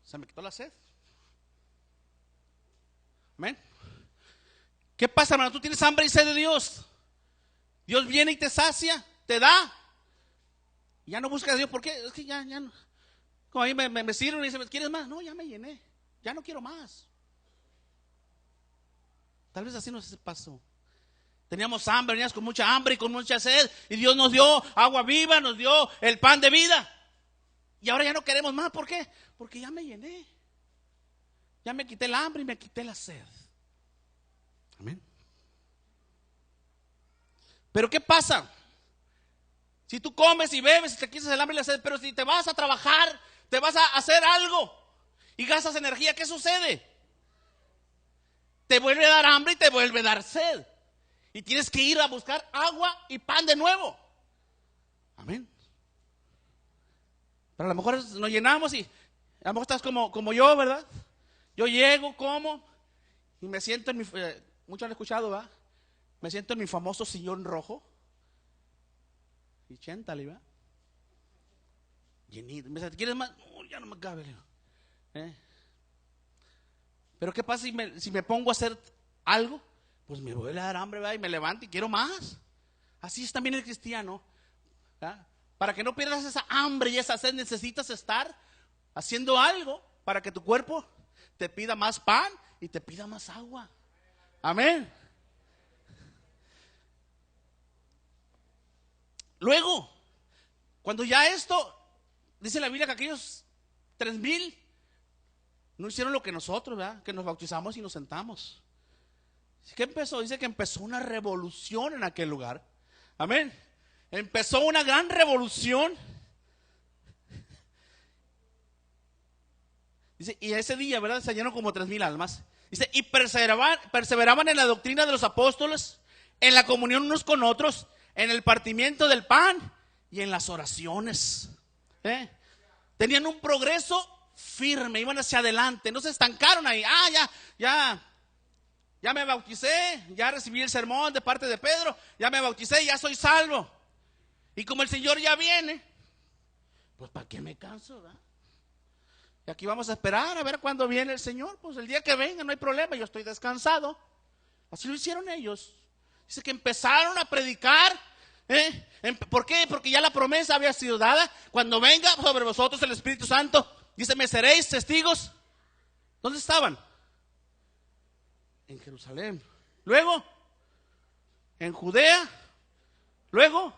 Se me quitó la sed. Amén. ¿Qué pasa, hermano? Tú tienes hambre y sed de Dios. Dios viene y te sacia, te da. Y ya no buscas a Dios. ¿Por qué? Es que ya no. Como a mí me sirven y dicen, ¿quieres más? No, ya me llené. Ya no quiero más. Tal vez así nos pasó. Teníamos hambre, veníamos con mucha hambre y con mucha sed. Y Dios nos dio agua viva, nos dio el pan de vida. Y ahora ya no queremos más. ¿Por qué? Porque ya me llené. Ya me quité el hambre y me quité la sed. Amén. Pero ¿qué pasa? Si tú comes y bebes y te quitas el hambre y la sed, pero si te vas a trabajar, te vas a hacer algo y gastas energía, ¿qué sucede? Te vuelve a dar hambre y te vuelve a dar sed. Y tienes que ir a buscar agua y pan de nuevo. Amén. Pero a lo mejor nos llenamos y a lo mejor estás como yo, ¿verdad? Yo llego, como y me siento en mi... muchos han escuchado, ¿verdad? Me siento en mi famoso sillón rojo. Y chéntale, ¿verdad? Llenito. Me dice, ¿quieres más? No, ya no me cabe. Pero ¿qué pasa si me pongo a hacer algo? Pues me voy a dar hambre, ¿verdad? Y me levanto y quiero más. Así es también el cristiano, ¿verdad? Para que no pierdas esa hambre y esa sed, necesitas estar haciendo algo para que tu cuerpo te pida más pan y te pida más agua. Amén. Luego, cuando ya esto, dice la Biblia que aquellos 3,000 no hicieron lo que nosotros, ¿verdad? Que nos bautizamos y nos sentamos. ¿Qué empezó? Dice que empezó una revolución en aquel lugar. Amén. Empezó una gran revolución. Dice, y ese día, ¿verdad? Se llenaron como 3,000 almas. Dice, y perseveraban en la doctrina de los apóstoles, en la comunión unos con otros, en el partimiento del pan y en las oraciones. Tenían un progreso firme, iban hacia adelante, no se estancaron ahí. Ya me bauticé, ya recibí el sermón de parte de Pedro, ya me bauticé, ya soy salvo. Y como el Señor ya viene, pues ¿para qué me canso, verdad? Y aquí vamos a esperar a ver cuándo viene el Señor. Pues el día que venga no hay problema, yo estoy descansado. Así lo hicieron ellos. Dice que empezaron a predicar. ¿Por qué? Porque ya la promesa había sido dada. Cuando venga sobre vosotros el Espíritu Santo, dice, me seréis testigos. ¿Dónde estaban? En Jerusalén. Luego, en Judea. Luego,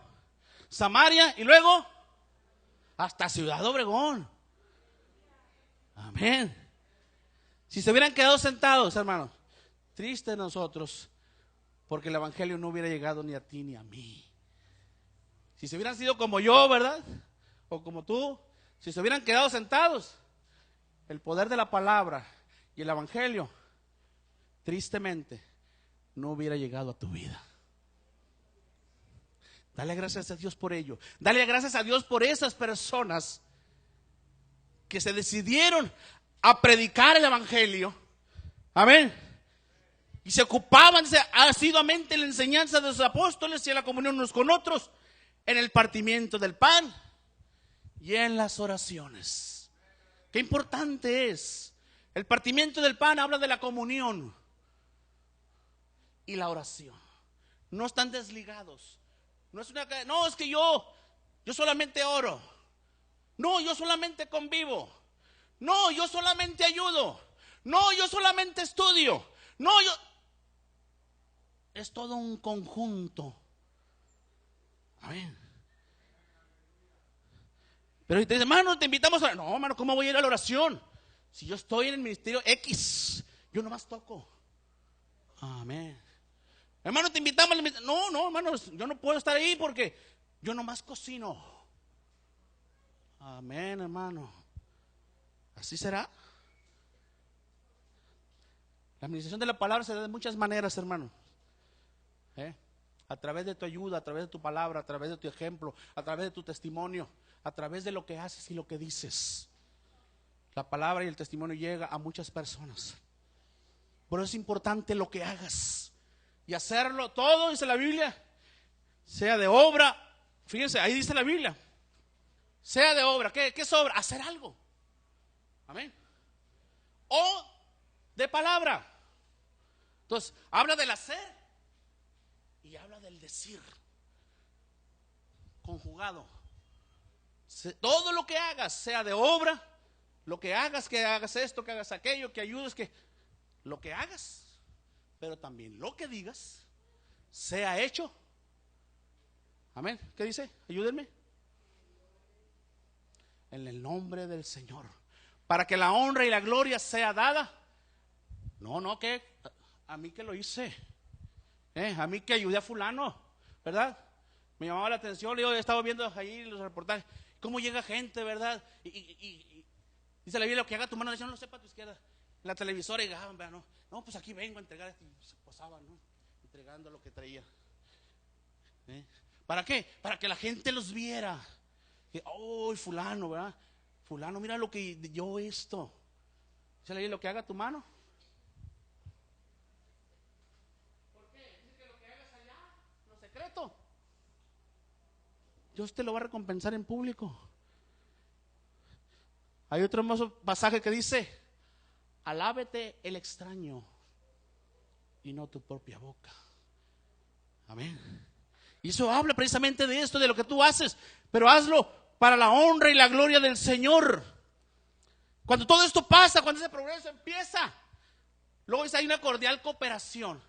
Samaria. Y luego, hasta Ciudad Obregón. Amén. Si se hubieran quedado sentados, hermanos, tristes nosotros, porque el evangelio no hubiera llegado ni a ti ni a mí. Si se hubieran sido como yo, ¿verdad? O como tú, si se hubieran quedado sentados, el poder de la palabra y el evangelio, tristemente, no hubiera llegado a tu vida. Dale gracias a Dios por ello. Dale gracias a Dios por esas personas que se decidieron a predicar el evangelio. Amén. Y se ocupaban asiduamente en la enseñanza de los apóstoles y en la comunión unos con otros, en el partimiento del pan y en las oraciones. Qué importante es. El partimiento del pan habla de la comunión y la oración. No están desligados. No, es que yo solamente oro. No, yo solamente convivo. No, yo solamente ayudo. No, yo solamente estudio. No, es todo un conjunto. Amén. Pero si te dice, hermano, te invitamos a orar. No, hermano, ¿cómo voy a ir a la oración? Si yo estoy en el ministerio X, yo nomás toco. Amén. Hermano, te invitamos. No, hermano, yo no puedo estar ahí porque yo nomás cocino. Amén, hermano. ¿Así será? La administración de la palabra se da de muchas maneras, hermano. A través de tu ayuda, a través de tu palabra, a través de tu ejemplo, a través de tu testimonio, a través de lo que haces y lo que dices. La palabra y el testimonio llega a muchas personas. Por eso es importante lo que hagas. Y hacerlo todo, dice la Biblia, sea de obra. Fíjense, ahí dice la Biblia. Sea de obra. ¿Qué es obra? Hacer algo. Amén. O de palabra. Entonces, habla del hacer y habla del decir. Conjugado. Todo lo que hagas, sea de obra, lo que hagas esto, que hagas aquello, que ayudes, que lo que hagas, pero también lo que digas, sea hecho. Amén. ¿Qué dice? Ayúdenme. En el nombre del Señor, para que la honra y la gloria sea dada. No, que a mí que lo hice, a mí que ayudé a fulano, ¿verdad? Me llamaba la atención. Yo estaba viendo ahí los reportajes, cómo llega gente, ¿verdad? Y dice la Biblia, lo que haga tu mano derecha no lo sepa a tu izquierda. En la televisora llegaban, no, pues aquí vengo a entregar esto, y se posaban, ¿no? Entregando lo que traía. ¿Para qué? Para que la gente los viera. Fulano, ¿verdad? Fulano, mira lo que yo esto. Dice la Biblia, lo que haga tu mano. ¿Por qué? Dice que lo que hagas allá, lo secreto, Dios te lo va a recompensar en público. Hay otro hermoso pasaje que dice, alábete el extraño y no tu propia boca. Amén. Y eso habla precisamente de esto, de lo que tú haces, pero hazlo para la honra y la gloria del Señor. Cuando todo esto pasa, cuando ese progreso empieza, luego dice, hay una cordial cooperación.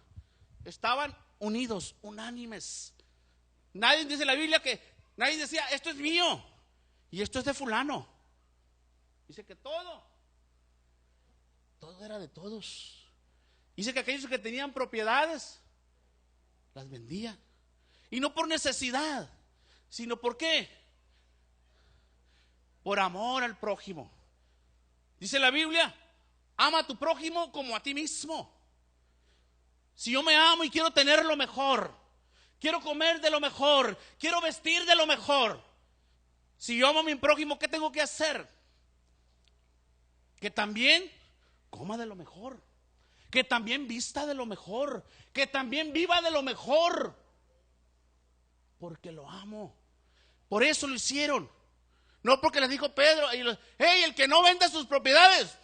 Estaban unidos, unánimes. Nadie dice en la Biblia que nadie decía, esto es mío y esto es de fulano. Dice que todo era de todos. Dice que aquellos que tenían propiedades las vendían. Y no por necesidad, sino ¿por qué? Por amor al prójimo. Dice la Biblia, ama a tu prójimo como a ti mismo. Si yo me amo y quiero tener lo mejor, quiero comer de lo mejor, quiero vestir de lo mejor, si yo amo a mi prójimo, ¿qué tengo que hacer? Que también coma de lo mejor, que también vista de lo mejor, que también viva de lo mejor, porque lo amo. Por eso lo hicieron. No porque les dijo Pedro, hey, el que no venda sus propiedades,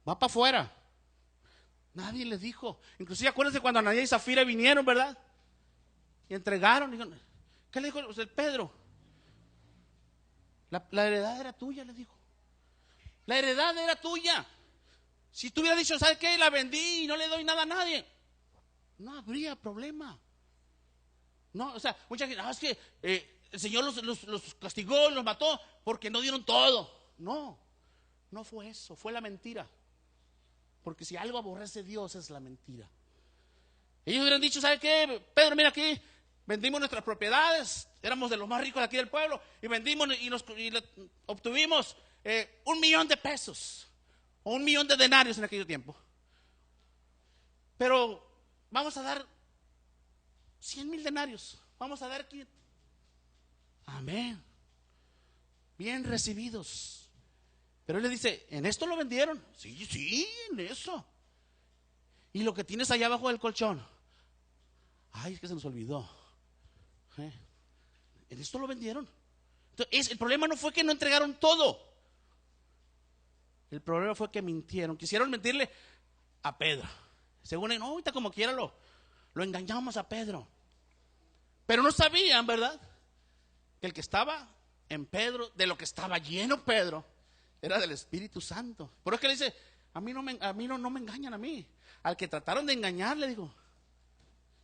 va para afuera. Nadie les dijo. Inclusive acuérdense cuando Ananías y Zafira vinieron, ¿verdad? Y entregaron. Dijeron, ¿qué le dijo Pedro? La heredad era tuya, le dijo. La heredad era tuya. Si tú hubieras dicho, ¿sabes qué? La vendí y no le doy nada a nadie, no habría problema. No, o sea, mucha gente, es que el Señor los castigó, los mató porque no dieron todo. No, no fue eso, fue la mentira. Porque si algo aborrece Dios es la mentira. Ellos hubieran dicho, ¿sabe qué? Pedro, mira aquí, vendimos nuestras propiedades, éramos de los más ricos de aquí del pueblo, y vendimos y obtuvimos 1,000,000 de pesos, o 1,000,000 de denarios en aquel tiempo. Pero vamos a dar 100,000 denarios, vamos a dar aquí. Amén. Bien recibidos. Pero él le dice, ¿en esto lo vendieron? Sí, en eso. Y lo que tienes allá abajo del colchón, ay, es que se nos olvidó. ¿En esto lo vendieron? Entonces, el problema no fue que no entregaron todo. El problema fue que mintieron. Quisieron mentirle a Pedro. Según él, no, ahorita como quiera lo engañamos a Pedro. Pero no sabían, ¿verdad? Que el que estaba en Pedro, de lo que estaba lleno Pedro, era del Espíritu Santo. Por eso que le dice, a mí no me engañan a mí. Al que trataron de engañar, le digo,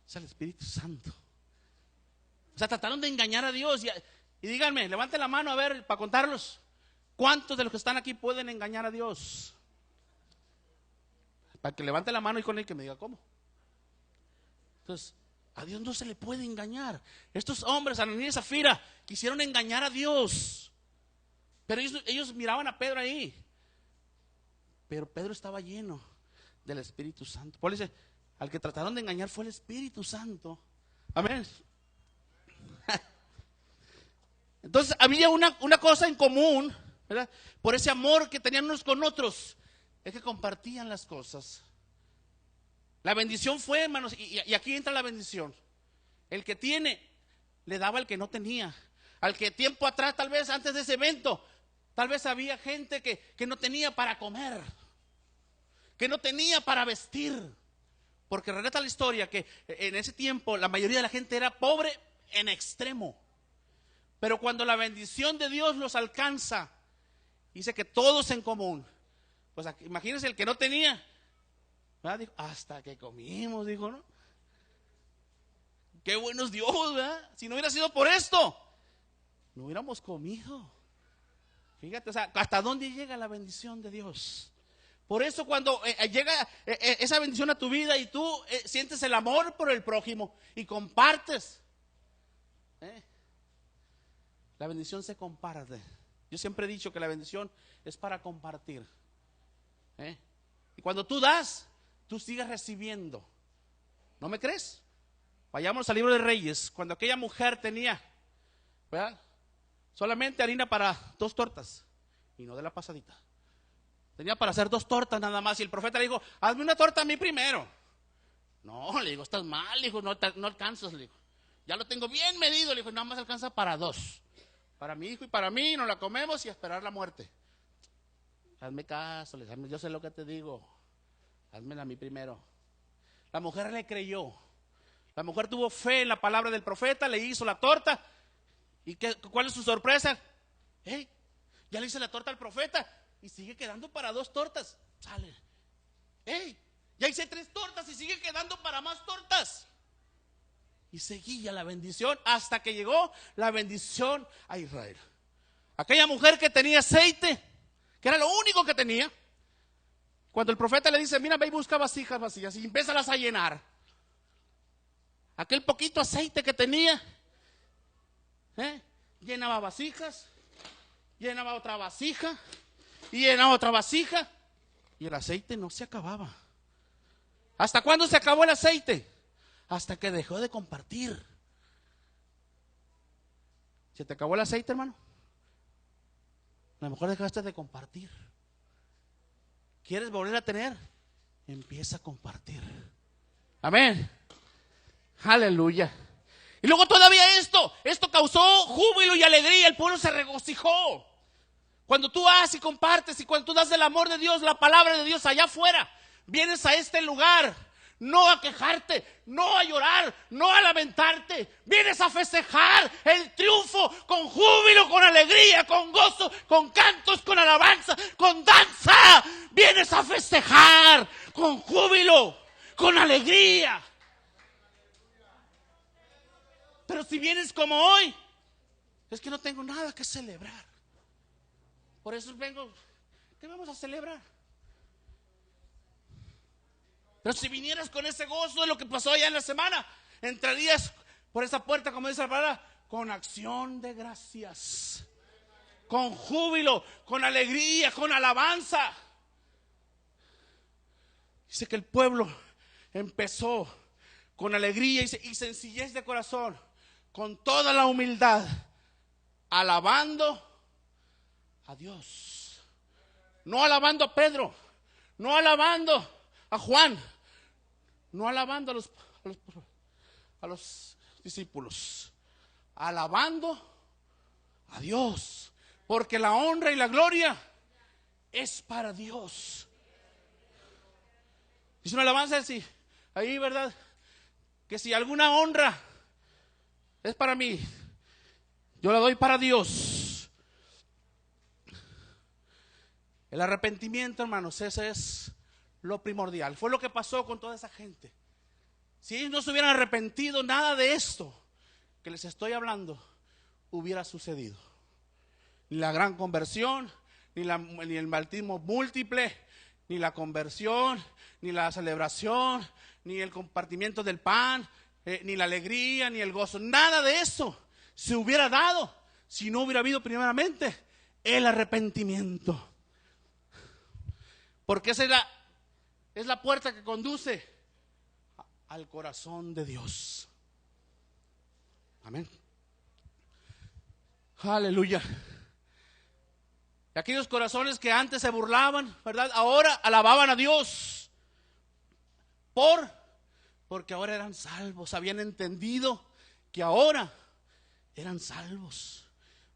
es el Espíritu Santo. O sea, trataron de engañar a Dios. Y díganme, levanten la mano a ver, para contarlos, ¿cuántos de los que están aquí pueden engañar a Dios? Para que levante la mano y con él que me diga cómo. Entonces, a Dios no se le puede engañar. Estos hombres, Ananías y Zafira, quisieron engañar a Dios. Pero ellos miraban a Pedro ahí. Pero Pedro estaba lleno del Espíritu Santo. Por eso dice, al que trataron de engañar fue el Espíritu Santo. Amén. Entonces había una cosa en común, ¿verdad? Por ese amor que tenían unos con otros, es que compartían las cosas. La bendición fue, hermanos, y aquí entra la bendición. El que tiene, le daba al que no tenía. Al que tiempo atrás, tal vez antes de ese evento, tal vez había gente que no tenía para comer, que no tenía para vestir. Porque relata la historia que en ese tiempo la mayoría de la gente era pobre en extremo. Pero cuando la bendición de Dios los alcanza, dice que todos en común. Pues imagínense el que no tenía, ¿verdad? Dijo, hasta que comimos, dijo, ¿no? Qué bueno es Dios, ¿verdad? Si no hubiera sido por esto, no hubiéramos comido. Fíjate, o sea, hasta dónde llega la bendición de Dios. Por eso cuando llega esa bendición a tu vida y tú sientes el amor por el prójimo y compartes, la bendición se comparte. Yo siempre he dicho que la bendición es para compartir. Y cuando tú das, tú sigues recibiendo. ¿No me crees? Vayamos al libro de Reyes. Cuando aquella mujer tenía, ¿verdad?, solamente harina para 2 tortas y no de la pasadita. Tenía para hacer 2 tortas nada más. Y el profeta le dijo, hazme una torta a mí primero. No, le digo, estás mal, le dijo, no alcanzas, le digo. Ya lo tengo bien medido, le dijo, nada más alcanza para 2. Para mi hijo y para mí, nos la comemos y a esperar la muerte. Hazme caso, yo sé lo que te digo. Házmela a mí primero. La mujer le creyó. La mujer tuvo fe en la palabra del profeta, le hizo la torta. ¿Y cuál es su sorpresa? Ya le hice la torta al profeta y sigue quedando para 2 tortas. Sale. Ya hice 3 tortas y sigue quedando para más tortas. Y seguía la bendición hasta que llegó la bendición a Israel. Aquella mujer que tenía aceite, que era lo único que tenía, cuando el profeta le dice, mira, ve y busca vasijas vacías y empézalas a llenar. Aquel poquito aceite que tenía, llenaba vasijas, llenaba otra vasija y llenaba otra vasija y el aceite no se acababa. ¿Hasta cuándo se acabó el aceite? Hasta que dejó de compartir. ¿Se te acabó el aceite, hermano? A lo mejor dejaste de compartir. ¿Quieres volver a tener? Empieza a compartir. Amén. Aleluya. Y luego todavía esto causó júbilo y alegría, el pueblo se regocijó. Cuando tú das y compartes y cuando tú das el amor de Dios, la palabra de Dios allá afuera, vienes a este lugar, no a quejarte, no a llorar, no a lamentarte, vienes a festejar el triunfo con júbilo, con alegría, con gozo, con cantos, con alabanza, con danza. Vienes a festejar con júbilo, con alegría. Pero si vienes como hoy, es que no tengo nada que celebrar. Por eso vengo, ¿qué vamos a celebrar? Pero si vinieras con ese gozo de lo que pasó allá en la semana, entrarías por esa puerta, como dice la palabra, con acción de gracias, con júbilo, con alegría, con alabanza. Dice que el pueblo empezó con alegría y sencillez de corazón, con toda la humildad, alabando a Dios. No alabando a Pedro, no alabando a Juan, no alabando a los discípulos, alabando a Dios, porque la honra y la gloria es para Dios. Dice una alabanza así, ahí, ¿verdad? Que si alguna honra es para mí, yo la doy para Dios. El arrepentimiento, hermanos, ese es lo primordial. Fue lo que pasó con toda esa gente. Si ellos no se hubieran arrepentido, nada de esto que les estoy hablando hubiera sucedido. Ni la gran conversión, ni el bautismo múltiple, ni la conversión, ni la celebración, ni el compartimiento del pan, ni la alegría, ni el gozo. Nada de eso se hubiera dado si no hubiera habido primeramente el arrepentimiento. Porque esa es la puerta que conduce al corazón de Dios. Amén. Aleluya. Y aquellos corazones que antes se burlaban, ¿verdad? Ahora alababan a Dios. Porque ahora eran salvos. Habían entendido que ahora eran salvos.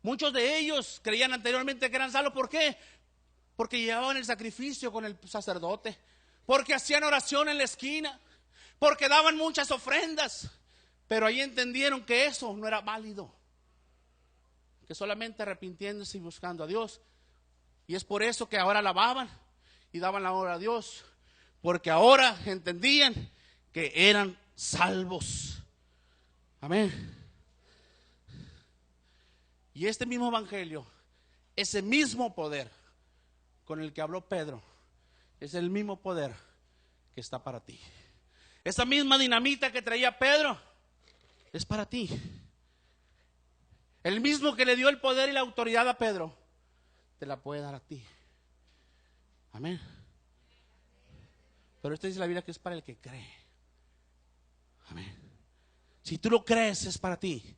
Muchos de ellos creían anteriormente que eran salvos. ¿Por qué? Porque llevaban el sacrificio con el sacerdote, porque hacían oración en la esquina, porque daban muchas ofrendas, pero ahí entendieron que eso no era válido, que solamente arrepintiéndose y buscando a Dios. Y es por eso que ahora alababan y daban la honra a Dios, porque ahora entendían que eran salvos. Amén. Y este mismo evangelio, ese mismo poder con el que habló Pedro, es el mismo poder que está para ti. Esa misma dinamita que traía Pedro es para ti. El mismo que le dio el poder y la autoridad a Pedro te la puede dar a ti. Amén. Pero esta dice la Biblia que es para el que cree. Amén. Si tú lo crees, es para ti.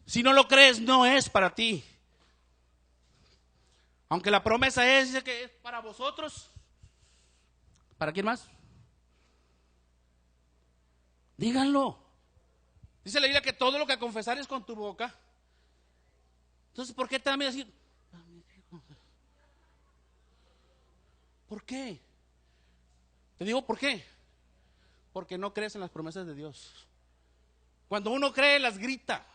Si no lo crees, no es para ti. Aunque la promesa es que es para vosotros. ¿Para quién más? Díganlo. Dice la Biblia que todo lo que confesares con tu boca. Entonces, ¿por qué también decir? ¿Por qué? Te digo, ¿por qué? Porque no crees en las promesas de Dios. Cuando uno cree, las grita.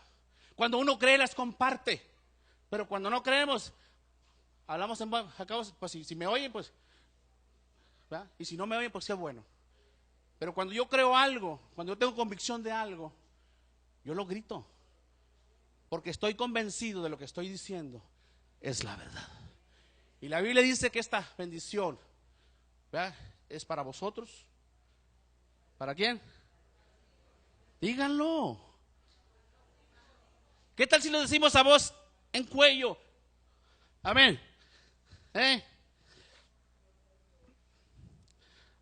Cuando uno cree, las comparte. Pero cuando no creemos, hablamos en acabo, pues si me oyen, pues, ¿verdad? Y si no me oyen, pues es bueno. Pero cuando yo creo algo, cuando yo tengo convicción de algo, yo lo grito. Porque estoy convencido de lo que estoy diciendo es la verdad. Y la Biblia dice que esta bendición, ¿verdad?, es para vosotros. ¿Para quién? Díganlo. ¿Qué tal si lo decimos a voz en cuello? Amén.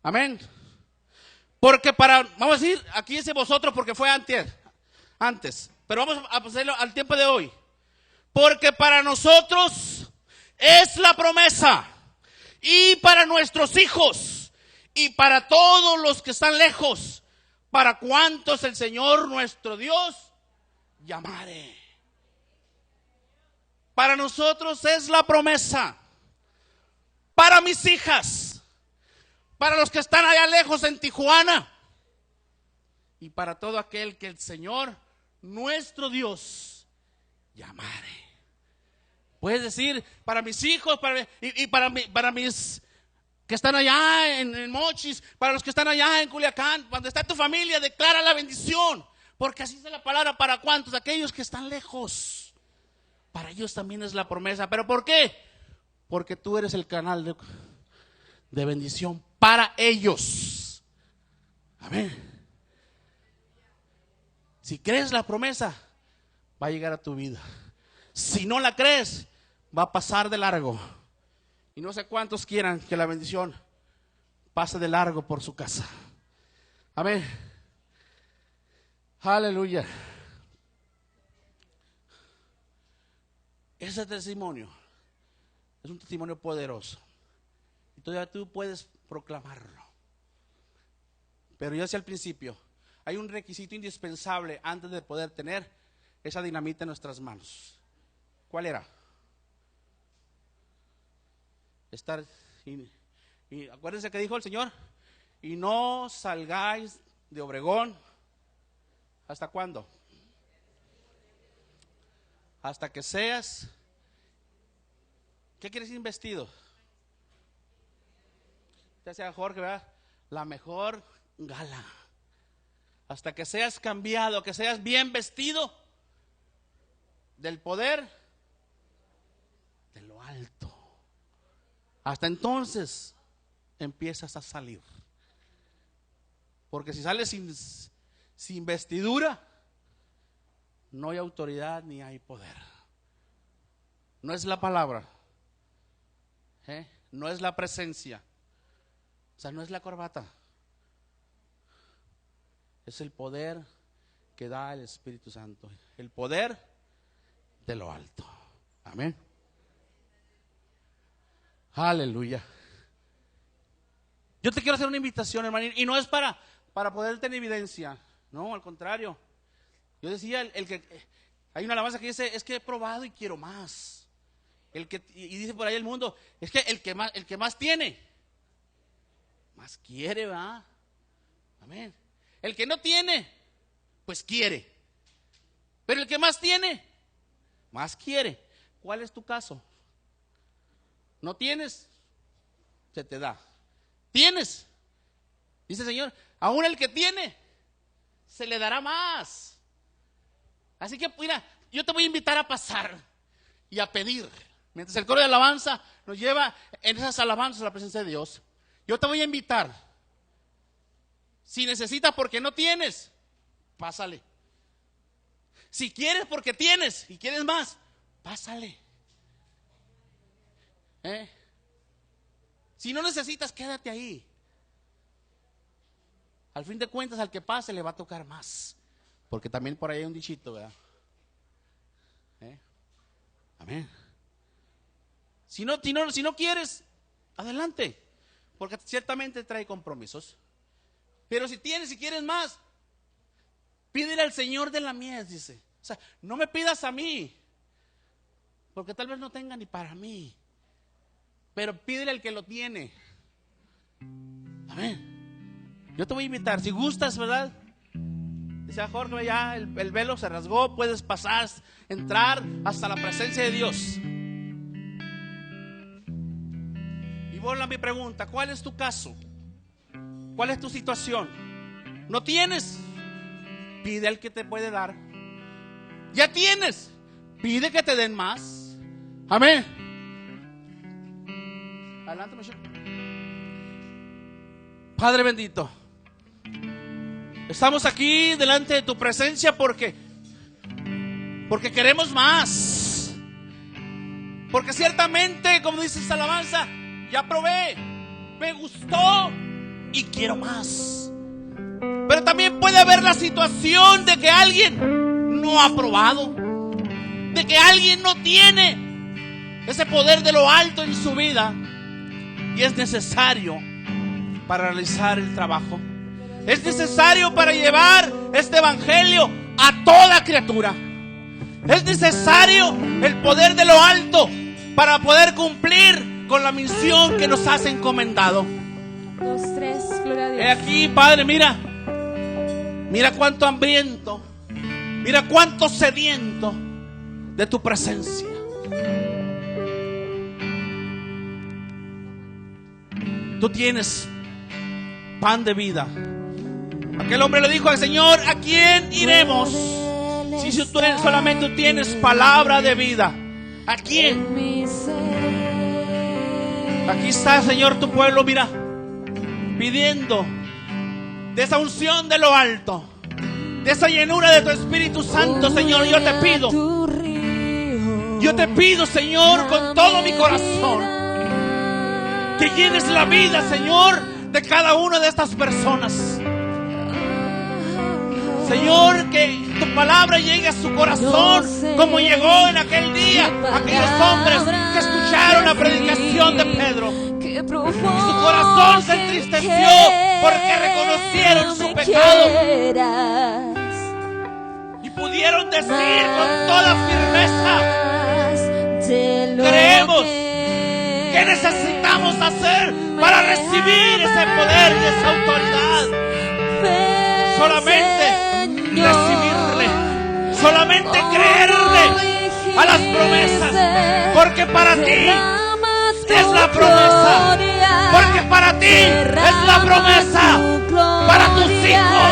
Amén. Porque vamos a decir, aquí dice vosotros porque fue antes. Pero vamos a hacerlo al tiempo de hoy. Porque para nosotros es la promesa. Y para nuestros hijos. Y para todos los que están lejos. Para cuantos el Señor nuestro Dios llamaré. Para nosotros es la promesa. Para mis hijas, para los que están allá lejos en Tijuana, y para todo aquel que el Señor, nuestro Dios, llamare. Puedes decir, para mis hijos, para mis que están allá en Mochis, para los que están allá en Culiacán, cuando está tu familia, declara la bendición. Porque así es la palabra. ¿Para cuántos? Aquellos que están lejos. Para ellos también es la promesa. ¿Pero por qué? Porque tú eres el canal de bendición para ellos. Amén. Si crees la promesa, va a llegar a tu vida. Si no la crees, va a pasar de largo. Y no sé cuántos quieran que la bendición pase de largo por su casa. Amén. Aleluya. Ese testimonio es un testimonio poderoso. Y todavía tú puedes proclamarlo. Pero yo decía al principio, hay un requisito indispensable antes de poder tener esa dinamita en nuestras manos. ¿Cuál era? Estar, y acuérdense que dijo el Señor, y no salgáis de Obregón. ¿Hasta cuándo? Hasta que seas, ¿qué quiere decir vestido? Ya sea Jorge, ¿verdad? La mejor gala. Hasta que seas cambiado, que seas bien vestido del poder de lo alto. Hasta entonces empiezas a salir. Porque si sales sin vestidura, no hay autoridad ni hay poder. No es la palabra, no es la presencia, o sea, no es la corbata. Es el poder que da el Espíritu Santo, el poder de lo alto. Amén. Aleluya. Yo te quiero hacer una invitación, hermano, y no es para poder tener evidencia, no, al contrario. Yo decía, hay una alabanza que dice, es que he probado y quiero más. Y dice por ahí el mundo, es que el que más tiene, más quiere, ¿va? Amén. El que no tiene, pues quiere. Pero el que más tiene, más quiere. ¿Cuál es tu caso? ¿No tienes? Se te da. ¿Tienes? Dice el Señor, aún el que tiene, se le dará más. Así que mira, yo te voy a invitar a pasar y a pedir. Mientras el coro de alabanza nos lleva en esas alabanzas a la presencia de Dios, yo te voy a invitar. Si necesitas porque no tienes, pásale. Si quieres porque tienes y quieres más, pásale. Si no necesitas, quédate ahí. Al fin de cuentas, al que pase le va a tocar más. Porque también por ahí hay un dichito, ¿verdad? Amén. Si no quieres, adelante. Porque ciertamente trae compromisos. Pero si quieres más, pídele al Señor de la mies, dice. O sea, no me pidas a mí, porque tal vez no tenga ni para mí. Pero pídele al que lo tiene. Amén. Yo te voy a invitar, si gustas, ¿verdad? Dice Jorge, ya el velo se rasgó, puedes pasar, entrar hasta la presencia de Dios. Y vuelvo a mi pregunta, ¿cuál es tu caso? ¿Cuál es tu situación? ¿No tienes? Pide al que te puede dar. ¿Ya tienes? Pide que te den más. Amén. Adelante, Michelle. Padre bendito, estamos aquí delante de tu presencia porque queremos más. Porque ciertamente, como dice esta alabanza, ya probé, me gustó y quiero más. Pero también puede haber la situación de que alguien no ha probado, de que alguien no tiene ese poder de lo alto en su vida y es necesario para realizar el trabajo. Es necesario para llevar este evangelio a toda criatura. Es necesario el poder de lo alto para poder cumplir con la misión que nos has encomendado. 2, 3, gloria a Dios. He aquí, Padre, mira. Mira cuánto hambriento. Mira cuánto sediento de tu presencia. Tú tienes pan de vida. Aquel hombre le dijo al Señor: ¿a quién iremos? Si tú solamente tienes palabra de vida, ¿a quién? Aquí está, Señor, tu pueblo, mira, pidiendo de esa unción de lo alto, de esa llenura de tu Espíritu Santo, Señor. Yo te pido, Señor, con todo mi corazón, que llenes la vida, Señor, de cada una de estas personas. Señor, que tu palabra llegue a su corazón como llegó en aquel día aquellos hombres que escucharon la predicación de Pedro. Su corazón se entristeció porque reconocieron su pecado y pudieron decir con toda firmeza: creemos. ¿Qué necesitamos hacer para recibir ese poder y esa autoridad? Solamente recibirle, solamente creerle a las promesas, porque para ti es la promesa, porque para ti es la promesa, para tus hijos,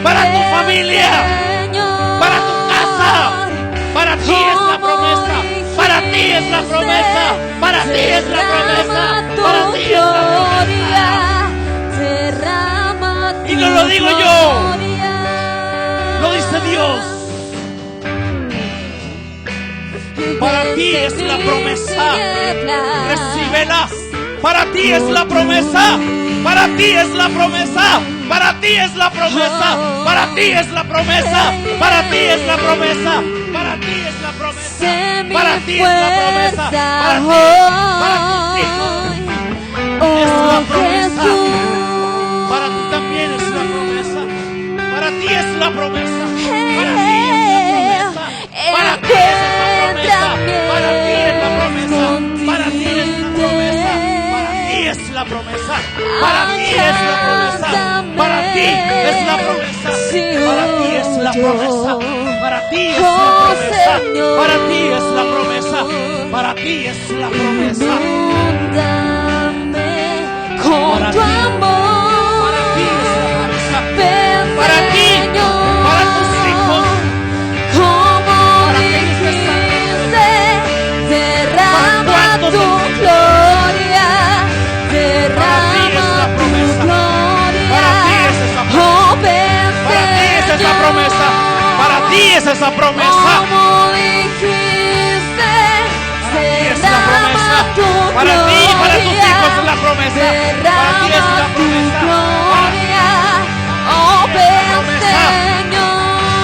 para tu familia, para tu casa. Para ti es la promesa, para ti es la promesa, para ti es la promesa, para ti es la promesa. Y no lo digo yo, lo dice Dios. Para ti es la promesa, recíbela. Para ti es la promesa, para ti es la promesa, para ti es la promesa, para ti es la promesa, para ti es la promesa, para ti es la promesa, para ti es la promesa, para ti, para tus hijos es la promesa, para ti también es la promesa, para ti es la promesa, para ti es la promesa, para ti es la promesa, para ti es la promesa, para ti es la promesa, para ti es la promesa, para ti es la promesa, para ti es la promesa, para ti es la promesa, para ti es la promesa, para ti es la promesa. Con tu amor, para ti es la promesa, para ti, para tus hijos, como dijiste, derrama tu gloria, derrama tu gloria. Para ti es esa promesa, para ti es esa promesa. Como dijiste, Es la promesa, para ti y para tus hijos es la promesa, para ti es la promesa,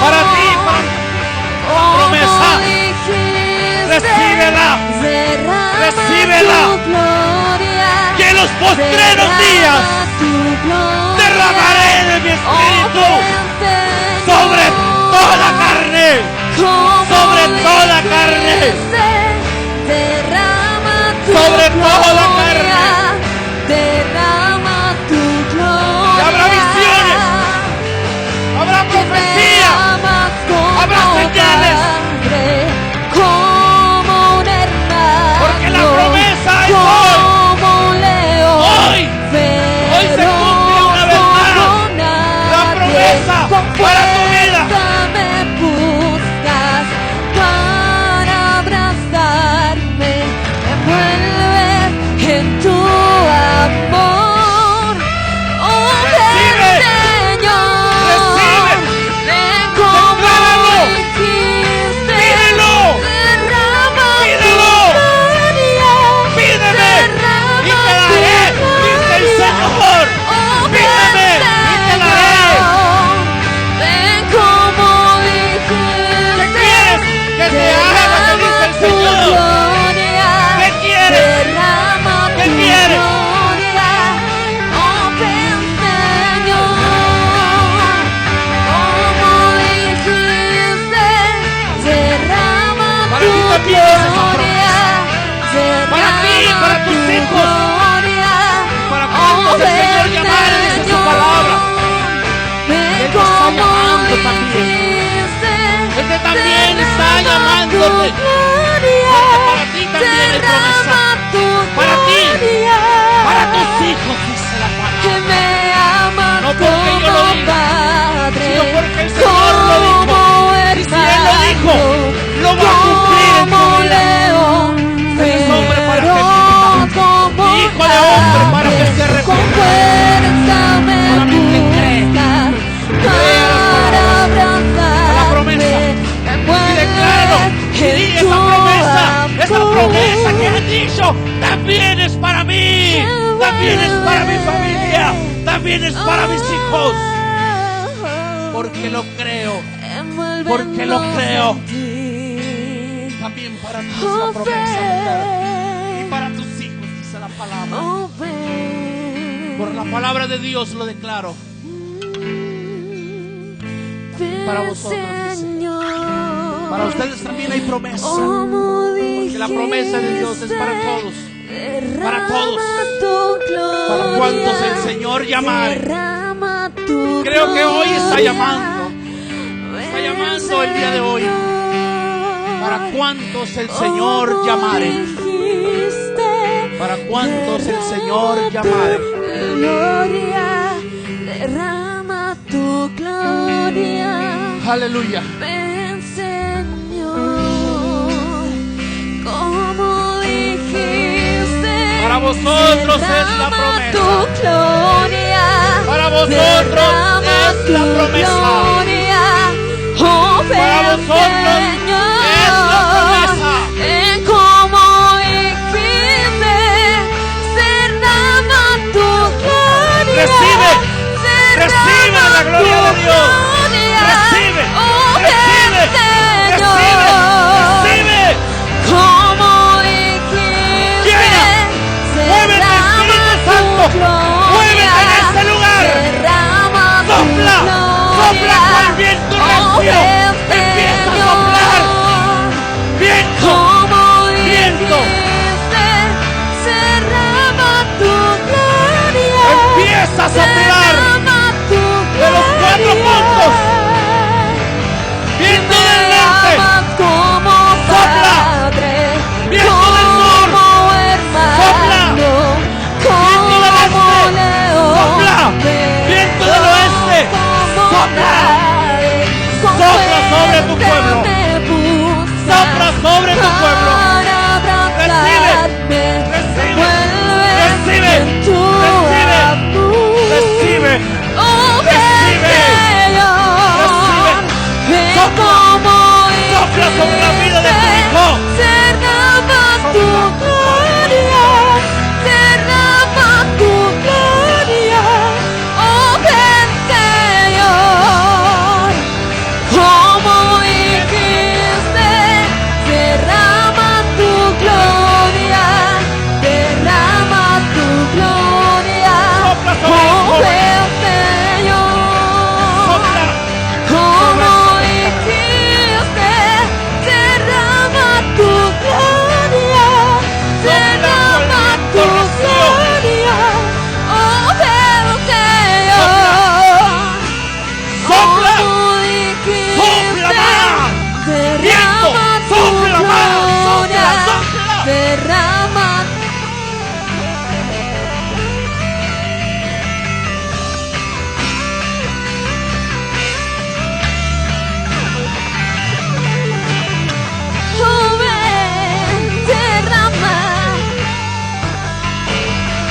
para ti, para la promesa, recíbela, recíbela, que en los postreros días derramaré de mi espíritu sobre toda la carne, sobre toda la carne. Sobre toda la carne, derrama tu gloria. Y habrá visiones, habrá profecía, habrá señales, como un hermano, porque la promesa es como un león, hoy fuerte. Porque para ti también hay promesa. Para ti, para tus hijos, dice la palabra. Que me amas No porque yo lo como diga, padre, sino porque el Señor lo dijo. como Y si Él lo dijo, hermano, lo va a cumplir en tu como vida. león, Eres hombre para que pero como hijo de hombre para que se padre, arrepienta. con fuerza me Solamente cree. buscas para abrazarte, la promesa. Y decláralo. Y di esa promesa que has dicho, también es para mí. También es para mi familia. También es para mis hijos. Porque lo creo. Porque lo creo. También para ti es la promesa, mujer. Y para tus hijos, dice la palabra. Por la palabra de Dios lo declaro. Para vosotros, dice. Para ustedes también hay promesa. Porque la promesa de Dios es para todos. Para todos. Para cuantos el Señor llamare. Creo que hoy está llamando. Está llamando el día de hoy. Para cuantos el Señor llamare. Para cuantos el Señor llamare. Gloria, derrama tu gloria. Aleluya. Ven, Señor, como dijiste. Para vosotros es la derrama promesa. tu gloria. Para vosotros derrama es la tu promesa. gloria. Oh, ven, Para vosotros Señor, es la promesa. como dijiste, derrama tu gloria. Recibe la gloria de Dios. Recibe, recibe. Como dijiste, Llena. Muévete, Espíritu Santo. Muévete en este lugar. Sopla cual viento recio.